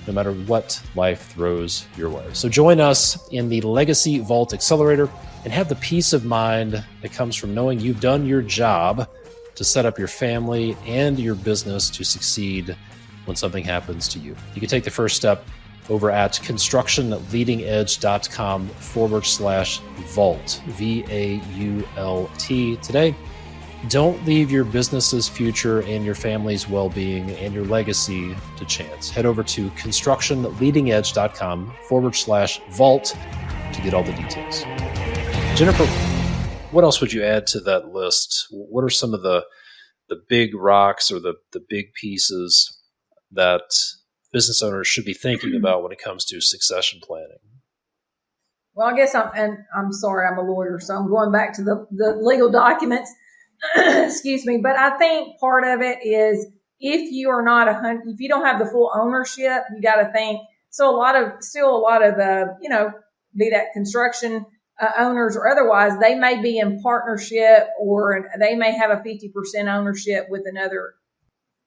no matter what life throws your way. So join us in the Legacy Vault Accelerator and have the peace of mind that comes from knowing you've done your job to set up your family and your business to succeed when something happens to you. You can take the first step over at constructionleadingedge.com/vault, VAULT today. Don't leave your business's future and your family's well-being and your legacy to chance. Head over to constructionleadingedge.com/vault to get all the details. Jennifer, what else would you add to that list? What are some of the big rocks or the big pieces that business owners should be thinking about when it comes to succession planning? Well, I guess I'm sorry, I'm a lawyer, so I'm going back to the legal documents. Excuse me. But I think part of it is if you are not if you don't have the full ownership, you got to think. So a lot of the, be that construction owners or otherwise, they may be in partnership or they may have a 50% ownership with another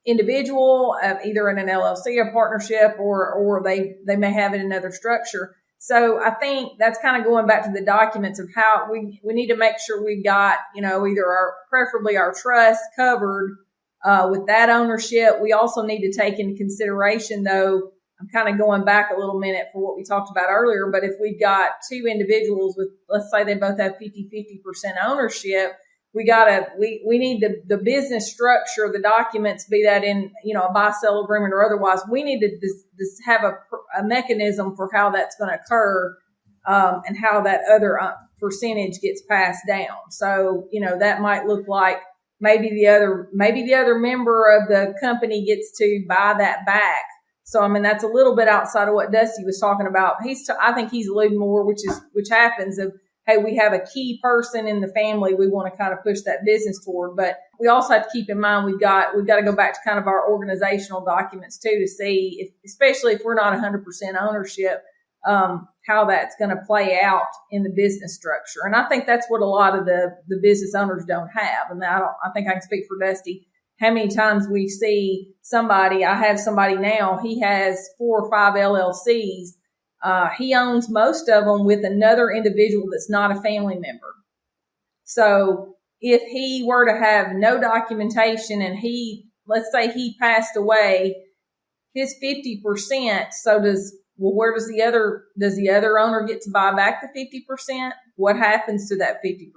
individual, either in an LLC, a partnership, or they may have it in another structure. So I think that's kind of going back to the documents of how we need to make sure we've got, either preferably our trust covered with that ownership. We also need to take into consideration, though, I'm kind of going back a little minute for what we talked about earlier, but if we've got two individuals with, let's say they both have 50% ownership, we need the business structure, the documents, be that in, a buy-sell agreement or otherwise, we need to have a mechanism for how that's going to occur, and how that other percentage gets passed down. So, that might look like maybe the other member of the company gets to buy that back. So, that's a little bit outside of what Dusty was talking about. I think he's alluding more, which happens of, hey, we have a key person in the family we want to kind of push that business toward. But we also have to keep in mind we've got to go back to kind of our organizational documents too to see, especially if we're not 100% ownership, how that's going to play out in the business structure. And I think that's what a lot of the business owners don't have. And I think I can speak for Dusty. How many times we see I have somebody now, he has 4 or 5 LLCs. He owns most of them with another individual that's not a family member. So if he were to have no documentation and let's say he passed away, his 50%, where does the other owner get to buy back the 50%? What happens to that 50%?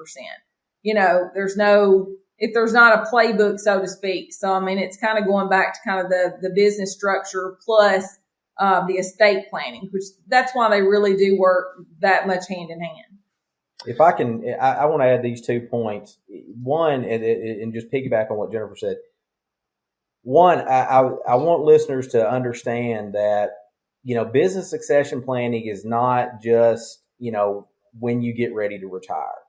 If there's not a playbook, so to speak. So, it's kind of going back to kind of the business structure plus the estate planning, which that's why they really do work that much hand in hand. If I can, I want to add these 2 points. One, and just piggyback on what Jennifer said. One, I want listeners to understand that, business succession planning is not just, when you get ready to retire.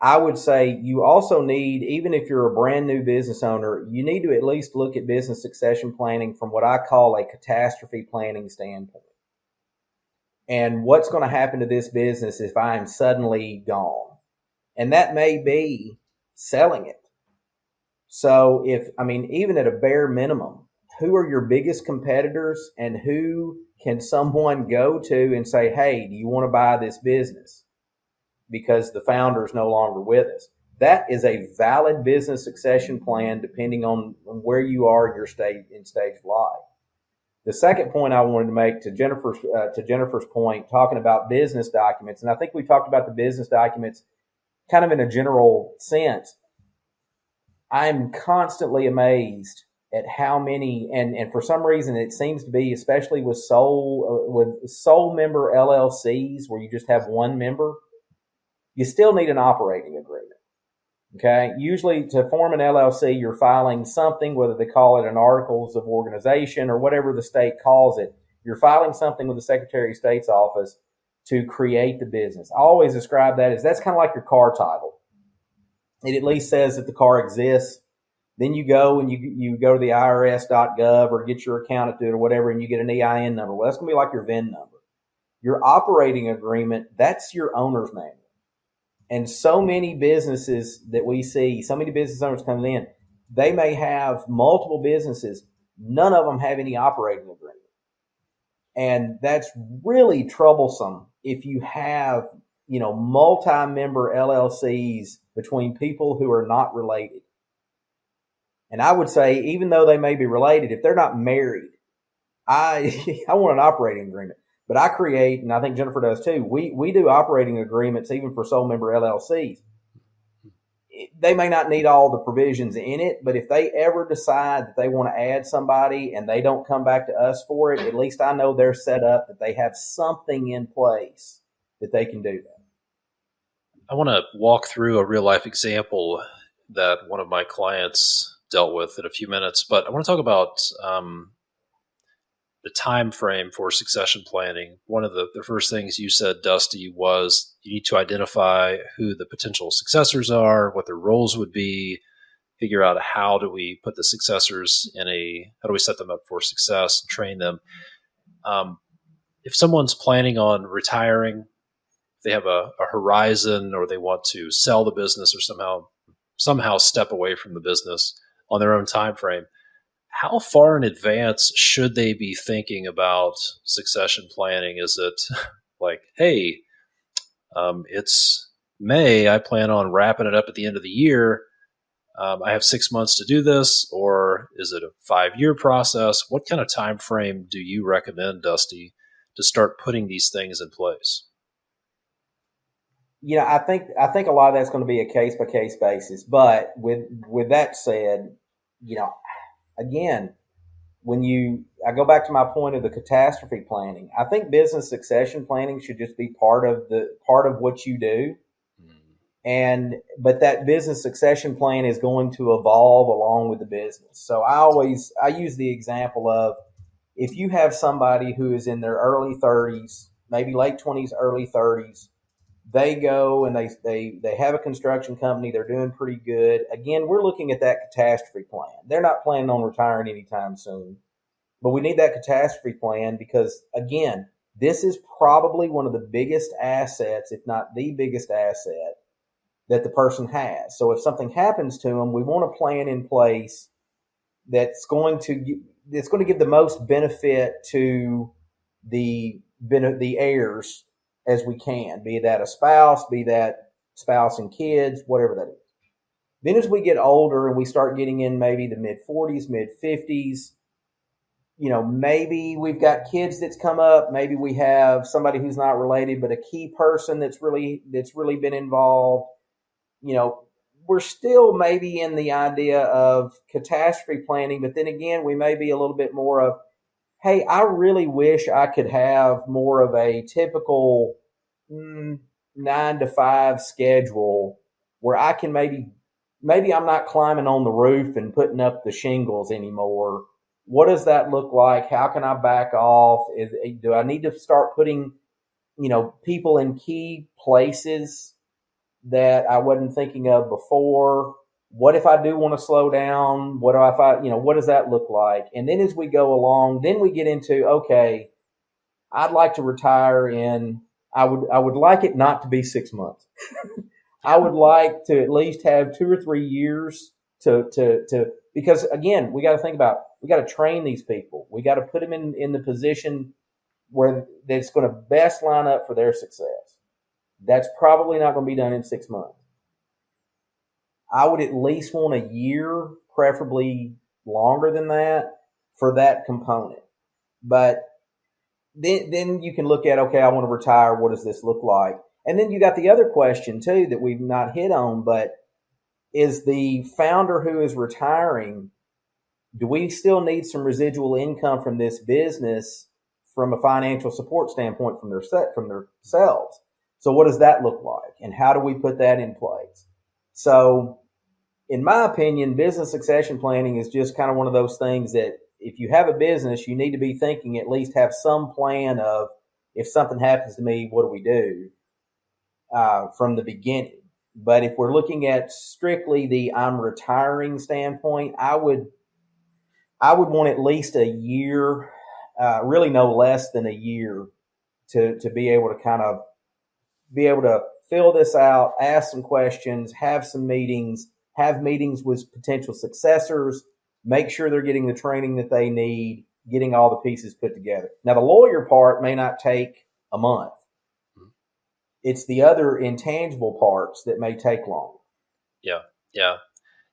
I would say you also need, even if you're a brand new business owner, you need to at least look at business succession planning from what I call a catastrophe planning standpoint. And what's going to happen to this business if I am suddenly gone? And that may be selling it. So even at a bare minimum, who are your biggest competitors and who can someone go to and say, hey, do you want to buy this business? Because the founder is no longer with us. That is a valid business succession plan depending on where you are in your stage of life. The second point I wanted to make to Jennifer's point, talking about business documents, and I think we talked about the business documents kind of in a general sense. I'm constantly amazed at how many, and for some reason it seems to be, especially with sole member LLCs where you just have one member, you still need an operating agreement. Okay. Usually to form an LLC, you're filing something, whether they call it an articles of organization or whatever the state calls it. You're filing something with the Secretary of State's office to create the business. I always describe that as that's kind of like your car title. It at least says that the car exists. Then you go and you go to the IRS.gov or get your accountant to it or whatever, and you get an EIN number. Well, that's going to be like your VIN number. Your operating agreement, that's your owner's manual. And so many businesses that we see, so many business owners coming in, they may have multiple businesses. None of them have any operating agreement. And that's really troublesome if you have, multi-member LLCs between people who are not related. And I would say, even though they may be related, if they're not married, I want an operating agreement. But I create, and I think Jennifer does too, we do operating agreements even for sole member LLCs. They may not need all the provisions in it, but if they ever decide that they want to add somebody and they don't come back to us for it, at least I know they're set up, that they have something in place that they can do that. I want to walk through a real life example that one of my clients dealt with in a few minutes, but I want to talk about the time frame for succession planning. One of the first things you said, Dusty, was you need to identify who the potential successors are, what their roles would be, figure out how do we put the successors how do we set them up for success and train them. If someone's planning on retiring, they have a horizon, or they want to sell the business or somehow step away from the business on their own time frame, how far in advance should they be thinking about succession planning? Is it like, hey, it's May, I plan on wrapping it up at the end of the year, I have 6 months to do this? Or is it a 5-year process? What kind of time frame do you recommend, Dusty, to start putting these things in place? I think a lot of that's going to be a case by case basis. But with that said, again, I go back to my point of the catastrophe planning. I think business succession planning should just be part of what you do. But that business succession plan is going to evolve along with the business. So I use the example of, if you have somebody who is in their early 30s, maybe late 20s, early 30s, they go and they have a construction company. They're doing pretty good. Again, we're looking at that catastrophe plan. They're not planning on retiring anytime soon, but we need that catastrophe plan because, again, this is probably one of the biggest assets, if not the biggest asset, that the person has. So if something happens to them, we want a plan in place that's going to give the most benefit to the heirs as we can, be that a spouse, be that spouse and kids, whatever that is. Then as we get older and we start getting in maybe the mid 40s, mid 50s, maybe we've got kids that's come up. Maybe we have somebody who's not related, but a key person that's really been involved. We're still maybe in the idea of catastrophe planning, but then again, we may be a little bit more of, hey, I really wish I could have more of a typical 9 to 5 schedule where I can maybe I'm not climbing on the roof and putting up the shingles anymore. What does that look like? How can I back off? Do I need to start putting, people in key places that I wasn't thinking of before? What if I do want to slow down? What does that look like? And then as we go along, then we get into, okay, I'd like to retire I would like it not to be 6 months. I would like to at least have 2 or 3 years because again, we got to think about, we got to train these people. We got to put them in the position where that's going to best line up for their success. That's probably not going to be done in 6 months. I would at least want a year, preferably longer than that, for that component. But then you can look at, okay, I want to retire. What does this look like? And then you got the other question too that we've not hit on, but is the founder who is retiring, do we still need some residual income from this business from a financial support standpoint from themselves? So what does that look like? And how do we put that in place? So in my opinion, business succession planning is just kind of one of those things that if you have a business, you need to be thinking, at least have some plan of, if something happens to me, what do we do from the beginning? But if we're looking at strictly the I'm retiring standpoint, I would want at least a year, really no less than a year, to be able to kind of be able to fill this out, ask some questions, have some meetings, have meetings with potential successors, make sure they're getting the training that they need, getting all the pieces put together. Now, the lawyer part may not take a month. It's the other intangible parts that may take longer. Yeah.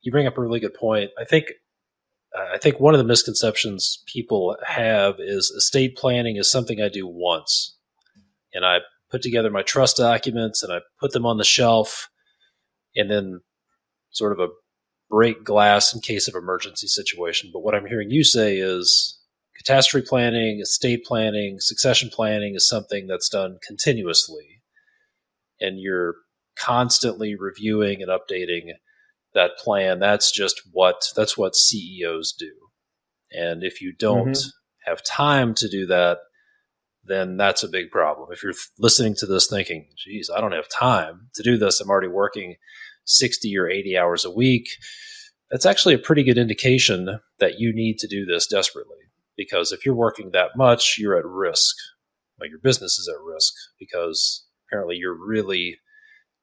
You bring up a really good point. I think one of the misconceptions people have is estate planning is something I do once, and I put together my trust documents and I put them on the shelf, and then sort of a break glass in case of emergency situation. But what I'm hearing you say is catastrophe planning, estate planning, succession planning is something that's done continuously, and you're constantly reviewing and updating that plan. That's what CEOs do. And if you don't have time to do that, then that's a big problem. If you're listening to this thinking, geez, I don't have time to do this, I'm already working 60 or 80 hours a week, that's actually a pretty good indication that you need to do this desperately. Because if you're working that much, you're at risk. Well, your business is at risk because apparently you're really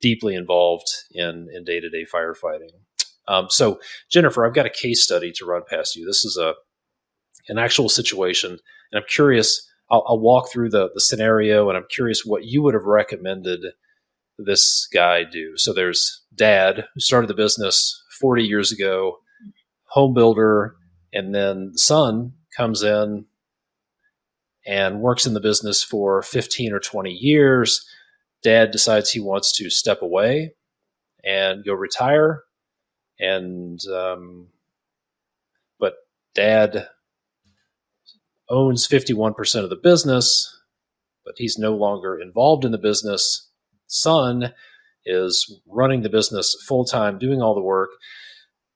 deeply involved in day-to-day firefighting. So, Jennifer, I've got a case study to run past you. This is an actual situation, and I'm curious. I'll walk through the scenario, and I'm curious what you would have recommended this guy do. So there's Dad, who started the business 40 years ago, home builder, and then the son comes in and works in the business for 15 or 20 years. Dad decides he wants to step away and go retire, and but Dad owns 51% of the business, but he's no longer involved in the business. Son is running the business full-time, doing all the work.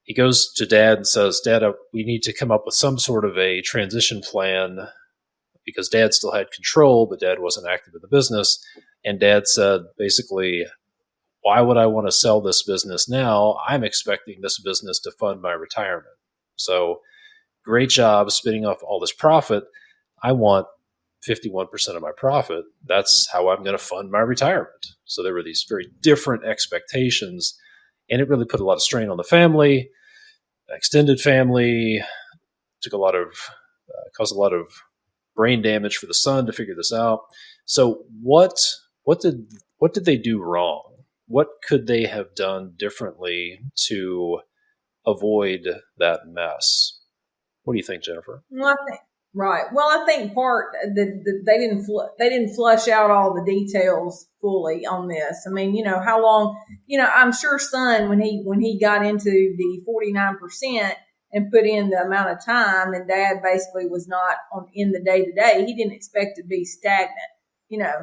He goes to Dad and says, Dad, we need to come up with some sort of a transition plan because Dad still had control, but Dad wasn't active in the business. And Dad said, basically, why would I want to sell this business now? I'm expecting this business to fund my retirement. So great job spinning off all this profit. I want 51% of my profit. That's how I'm going to fund my retirement. So there were these very different expectations, and it really put a lot of strain on the family, extended family, caused a lot of brain damage for the son to figure this out. So what did they do wrong? What could they have done differently to avoid that mess? What do you think, Jennifer? Well, I think part that they didn't flush out all the details fully on this. I mean, how long? I'm sure son when he got into the 49% and put in the amount of time, and Dad basically was not in the day to day. He didn't expect to be stagnant.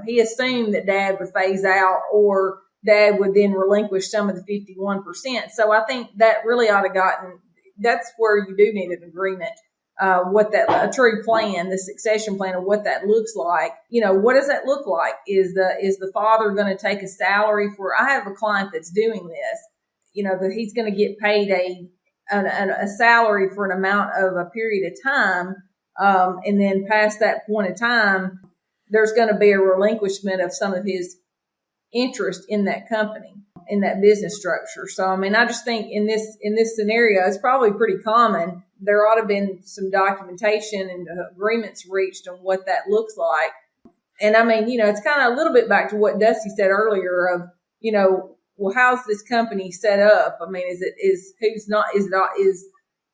He assumed that Dad would phase out or Dad would then relinquish some of the 51%. So I think that really ought to gotten. That's where you do need an agreement. A true plan, the succession plan of what that looks like. What does that look like? Is the father going to take a salary for? I have a client that's doing this. That he's going to get paid a salary for an amount of a period of time, and then past that point of time, there's going to be a relinquishment of some of his interest in that company, in that business structure. So, I mean, I just think in this scenario, it's probably pretty common. There ought to have been some documentation and agreements reached on what that looks like. And I mean, it's kind of a little bit back to what Dusty said earlier of, well, how's this company set up? I mean,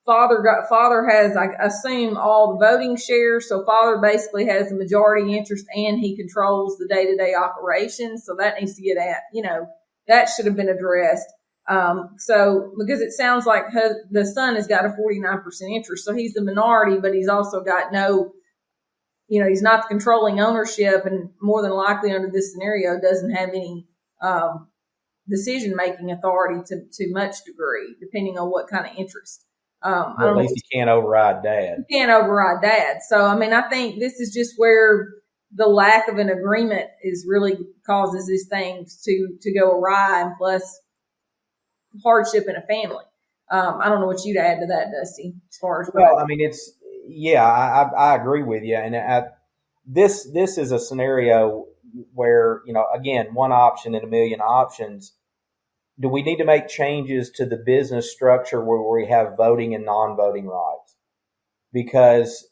father has, I assume, all the voting shares. So father basically has the majority interest and he controls the day-to-day operations. So that needs to get that should have been addressed. So because it sounds like the son has got a 49% interest. So he's the minority, but he's also got he's not the controlling ownership, and more than likely under this scenario doesn't have any, decision-making authority to much degree, depending on what kind of interest. At least he can't override dad. He can't override dad. So, I mean, I think this is just where the lack of an agreement is really causes these things to go awry, and plus hardship in a family. I don't know what you'd add to that, Dusty, as far as well, I mean, I agree with you. And this is a scenario where, again, one option in a million options. Do we need to make changes to the business structure where we have voting and non-voting rights? Because,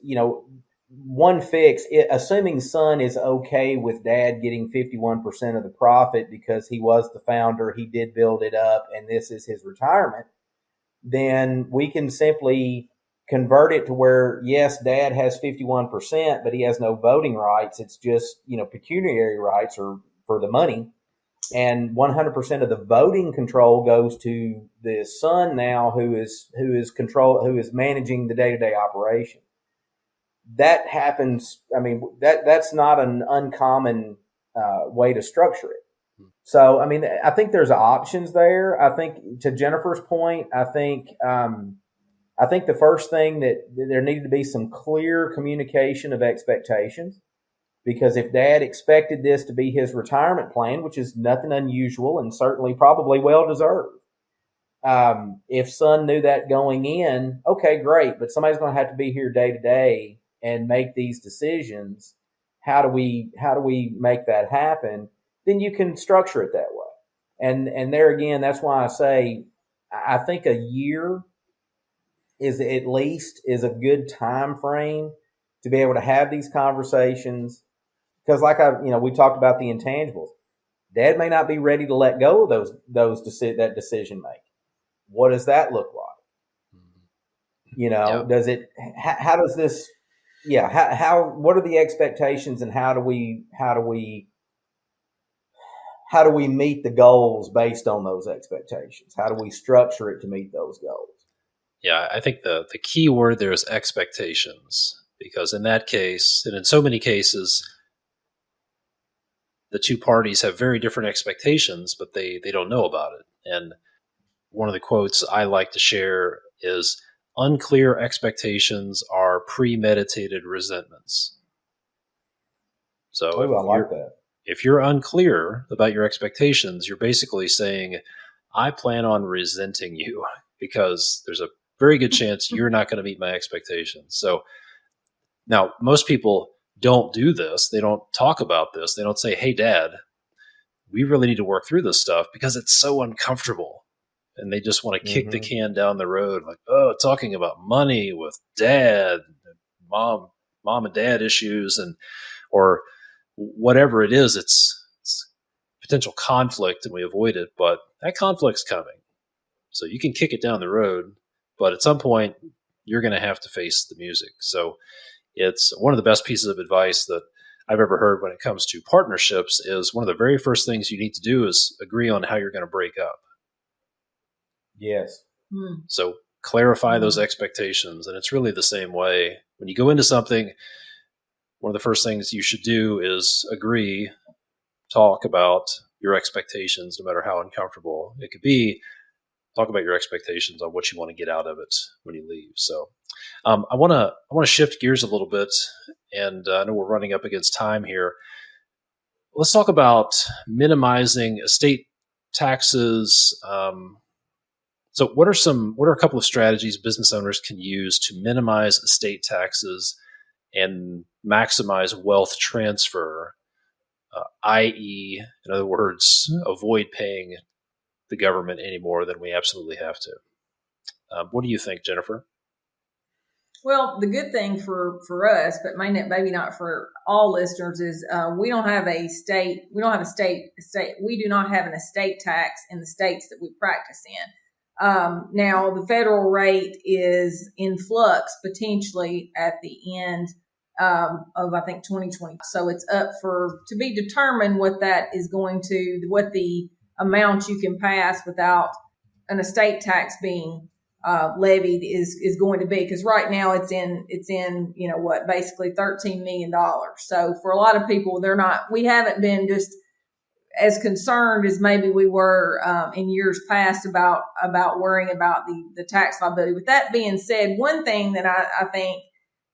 one fix, assuming son is okay with dad getting 51% of the profit because he was the founder, he did build it up, and this is his retirement, then we can simply convert it to where, yes, dad has 51%, but he has no voting rights. It's just, pecuniary rights or for the money. And 100% of the voting control goes to the son now, who is managing the day-to-day operation. That happens. I mean, that's not an uncommon way to structure it. So, I mean, I think there's options there. I think, to Jennifer's point, I think the first thing that there needed to be some clear communication of expectations. Because if dad expected this to be his retirement plan, which is nothing unusual and certainly probably well-deserved, if son knew that going in, okay, great, but somebody's going to have to be here day to day and make these decisions. How do we make that happen? Then you can structure it that way. And there again, that's why I say I think a year is a good time frame to be able to have these conversations. Because we talked about the intangibles. Dad may not be ready to let go of that decision making. What does that look like? Yep. Does it? How does this? Yeah. How? What are the expectations, and how do we meet the goals based on those expectations? How do we structure it to meet those goals? Yeah, I think the key word there is expectations, because in that case, and in so many cases, the two parties have very different expectations, but they don't know about it. And one of the quotes I like to share is, unclear expectations are premeditated resentments. So I like that. If you're unclear about your expectations, you're basically saying, I plan on resenting you because there's a very good chance you're not going to meet my expectations. So now most people don't do this. They don't talk about this. They don't say, hey, Dad, we really need to work through this stuff because it's so uncomfortable. And they just want to kick the can down the road, like, talking about money with dad, mom and dad issues, or whatever it is. It's potential conflict, and we avoid it. But that conflict's coming. So you can kick it down the road, but at some point, you're going to have to face the music. So it's one of the best pieces of advice that I've ever heard when it comes to partnerships is one of the very first things you need to do is agree on how you're going to break up. Yes. So clarify those expectations. And it's really the same way. When you go into something, one of the first things you should do is agree, talk about your expectations, no matter how uncomfortable it could be. Talk about your expectations on what you want to get out of it when you leave. So I want to shift gears a little bit, and I know we're running up against time here. Let's talk about minimizing estate taxes. So what are a couple of strategies business owners can use to minimize estate taxes and maximize wealth transfer, i.e., in other words, avoid paying the government any more than we absolutely have to. What do you think, Jennifer? Well, the good thing for us, but maybe not for all listeners, is we don't have a state. We don't have a state. We do not have an estate tax in the states that we practice in. Now, the federal rate is in flux potentially at the end of I think 2020. So it's up to be determined what the amount you can pass without an estate tax being levied is going to be, because right now it's in basically $13 million. So for a lot of people, we haven't been just as concerned as maybe we were in years past about worrying about the tax liability. With that being said, one thing that I think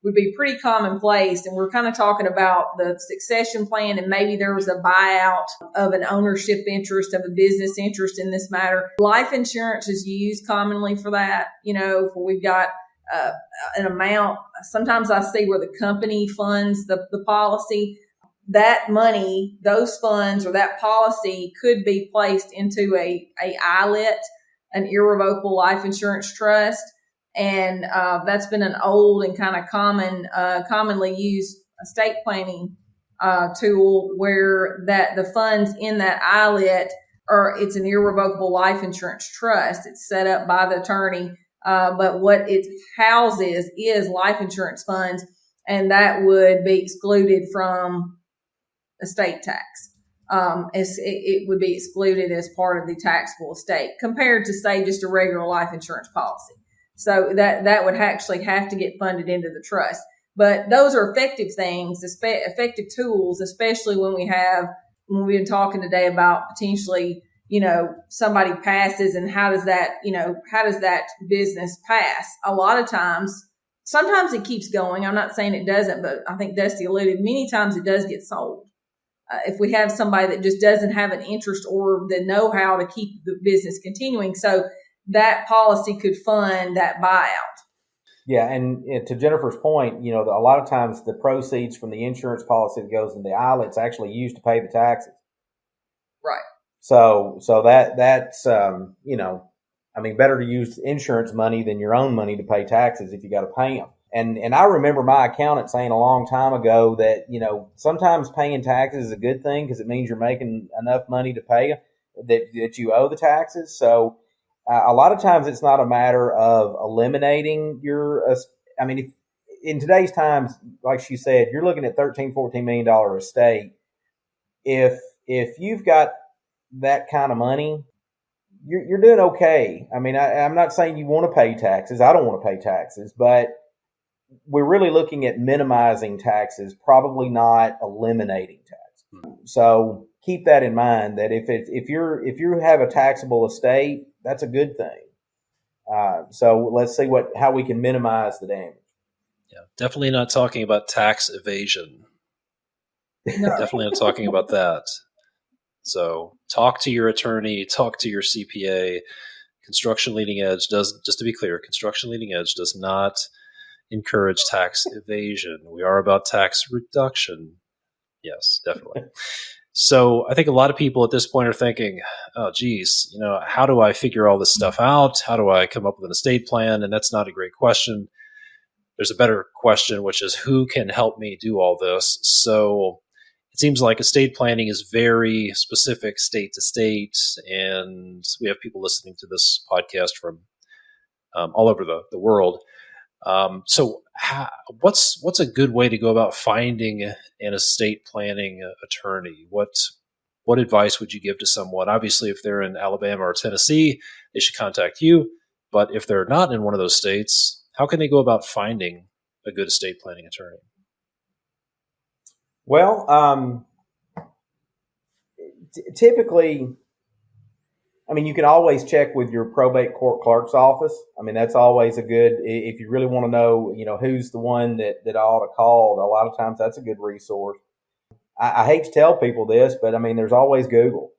would be pretty commonplace, and we're kind of talking about the succession plan, and maybe there was a buyout of an ownership interest, of a business interest in this matter. Life insurance is used commonly for that. We've got an amount. Sometimes I see where the company funds the policy. That money, those funds, or that policy could be placed into a ILIT, an irrevocable life insurance trust. And that's been an old and kind of commonly used estate planning tool, where the funds in that ILIT it's an irrevocable life insurance trust. It's set up by the attorney, but what it houses is life insurance funds, and that would be excluded from estate tax. It would be excluded as part of the taxable estate compared to, say, just a regular life insurance policy. So that would actually have to get funded into the trust. But those are effective things, effective tools, especially when we've been talking today about potentially, somebody passes, and how does that business pass? A lot of times, sometimes it keeps going. I'm not saying it doesn't, but I think Dusty alluded, many times it does get sold. If we have somebody that just doesn't have an interest or the know-how to keep the business continuing. So that policy could fund that buyout. Yeah, and to Jennifer's point, a lot of times the proceeds from the insurance policy that goes in the ILIT's actually used to pay the taxes. Right. So that's better to use insurance money than your own money to pay taxes if you got to pay them. And I remember my accountant saying a long time ago that sometimes paying taxes is a good thing because it means you're making enough money to pay that you owe the taxes. So a lot of times it's not a matter of eliminating in today's times, like she said, you're looking at $13-14 million estate. If you've got that kind of money, you're doing okay. I'm not saying you want to pay taxes. I don't want to pay taxes, but we're really looking at minimizing taxes, probably not eliminating taxes. So keep that in mind, that if you have a taxable estate, that's a good thing. So let's see how we can minimize the damage. Yeah, definitely not talking about tax evasion. No. Definitely not talking about that. So talk to your attorney, talk to your CPA. Construction Leading Edge just to be clear, Construction Leading Edge does not encourage tax evasion. We are about tax reduction. Yes, definitely. So I think a lot of people at this point are thinking, oh, geez, how do I figure all this stuff out? How do I come up with an estate plan? And that's not a great question. There's a better question, which is who can help me do all this? So it seems like estate planning is very specific state to state. And we have people listening to this podcast from all over the world. So what's a good way to go about finding an estate planning attorney? What advice would you give to someone? Obviously, if they're in Alabama or Tennessee, they should contact you. But if they're not in one of those states, how can they go about finding a good estate planning attorney? Well, typically, you can always check with your probate court clerk's office. That's always a good, if you really want to know, who's the one that I ought to call. A lot of times that's a good resource. I hate to tell people this, but there's always Google.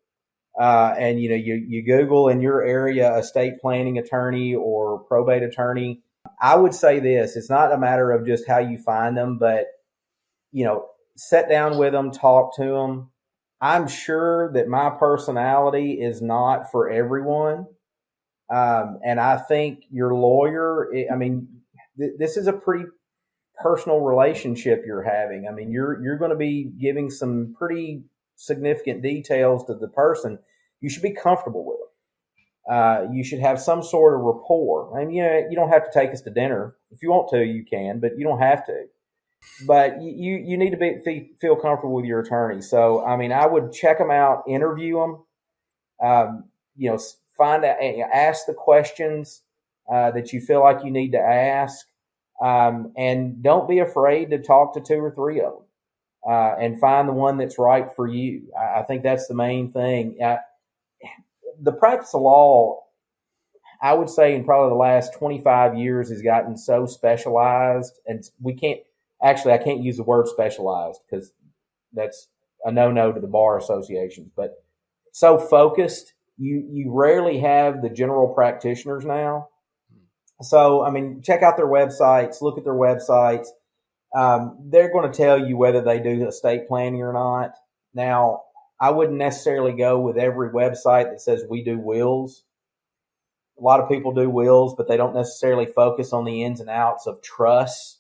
And you Google in your area estate planning attorney or probate attorney. I would say this, it's not a matter of just how you find them, but, sit down with them, talk to them. I'm sure that my personality is not for everyone. And I think your lawyer, this is a pretty personal relationship you're having. I mean, you're going to be giving some pretty significant details to the person. You should be comfortable with them. You should have some sort of rapport. I mean, you don't have to take us to dinner. If you want to, you can, but you don't have to. But you need to feel comfortable with your attorney. So, I mean, I would check them out, interview them, find out, ask the questions that you feel like you need to ask, and don't be afraid to talk to 2 or 3 of them, and find the one that's right for you. I think that's the main thing. The practice of law, I would say, in probably the last 25 years has gotten so specialized, and I can't use the word specialized because that's a no-no to the bar associations, but so focused, you rarely have the general practitioners now. So, I mean, check out their websites, look at their websites. They're going to tell you whether they do estate planning or not. Now, I wouldn't necessarily go with every website that says we do wills. A lot of people do wills, but they don't necessarily focus on the ins and outs of trusts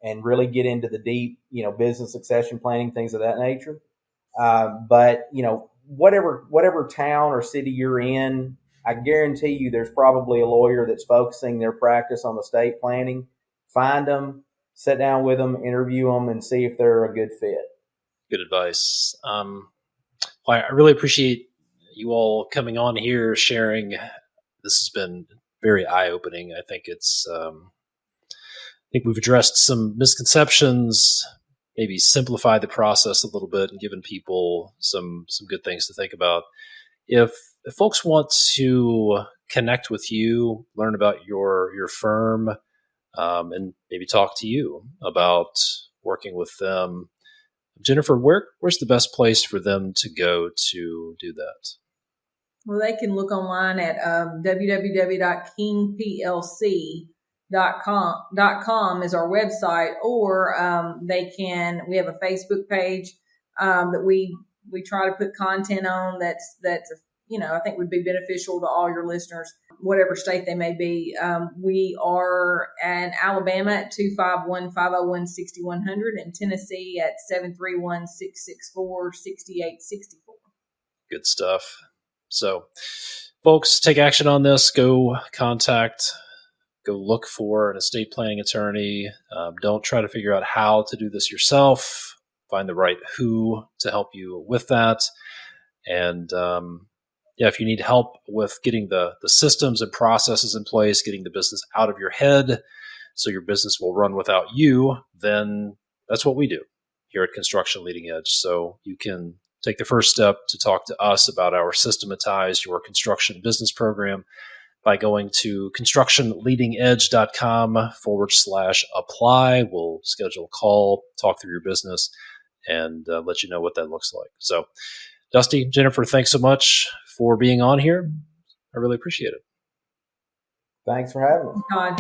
and really get into the deep, business succession planning, things of that nature. But whatever town or city you're in, I guarantee you there's probably a lawyer that's focusing their practice on estate planning. Find them, sit down with them, interview them, and see if they're a good fit. Good advice. Well, I really appreciate you all coming on here, sharing. This has been very eye-opening. I think I think we've addressed some misconceptions, maybe simplified the process a little bit and given people some good things to think about. If folks want to connect with you, learn about your firm, and maybe talk to you about working with them, Jennifer, where's the best place for them to go to do that? Well, they can look online at www.kingplc.com is our website, or we have a Facebook page that we try to put content on that's I think would be beneficial to all your listeners, whatever state they may be. We are in Alabama at 251-501-6100, and Tennessee at 731-664-6864. Good stuff. So, folks, take action on this. Go look for an estate planning attorney. Don't try to figure out how to do this yourself. Find the right who to help you with that. And if you need help with getting the systems and processes in place, getting the business out of your head so your business will run without you, then that's what we do here at Construction Leading Edge. So you can take the first step to talk to us about our Systematize Your Construction Business Program by going to constructionleadingedge.com/apply. We'll schedule a call, talk through your business, and let you know what that looks like. So, Dusty, Jennifer, thanks so much for being on here. I really appreciate it. Thanks for having us. Todd.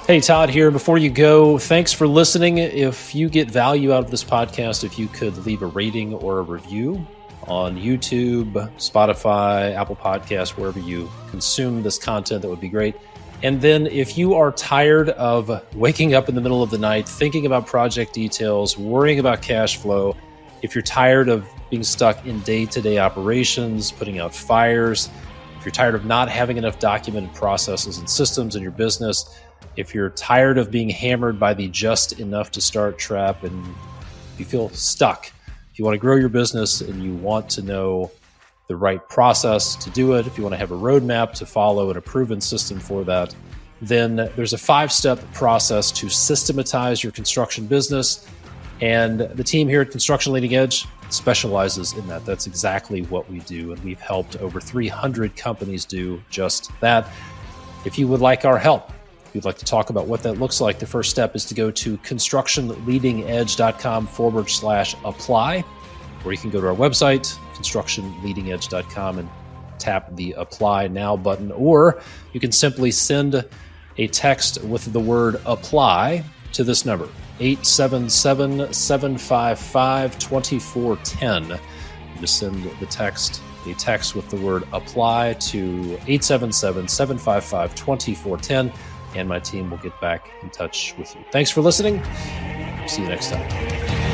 Hey, Todd here. Before you go, thanks for listening. If you get value out of this podcast, if you could leave a rating or a review on YouTube, Spotify, Apple Podcasts, wherever you consume this content, that would be great. And then if you are tired of waking up in the middle of the night, thinking about project details, worrying about cash flow, if you're tired of being stuck in day-to-day operations, putting out fires, if you're tired of not having enough documented processes and systems in your business, if you're tired of being hammered by the just enough to start trap and you feel stuck, if you want to grow your business and you want to know the right process to do it, if you want to have a roadmap to follow and a proven system for that, then there's a 5-step process to systematize your construction business. And the team here at Construction Leading Edge specializes in that. That's exactly what we do. And we've helped over 300 companies do just that. If you would like our help, if you'd like to talk about what that looks like, the first step is to go to constructionleadingedge.com/apply, or you can go to our website, constructionleadingedge.com, and tap the Apply Now button, or you can simply send a text with the word apply to this number, 877-755-2410. Just send a text with the word apply to 877-755-2410, and my team will get back in touch with you. Thanks for listening. See you next time.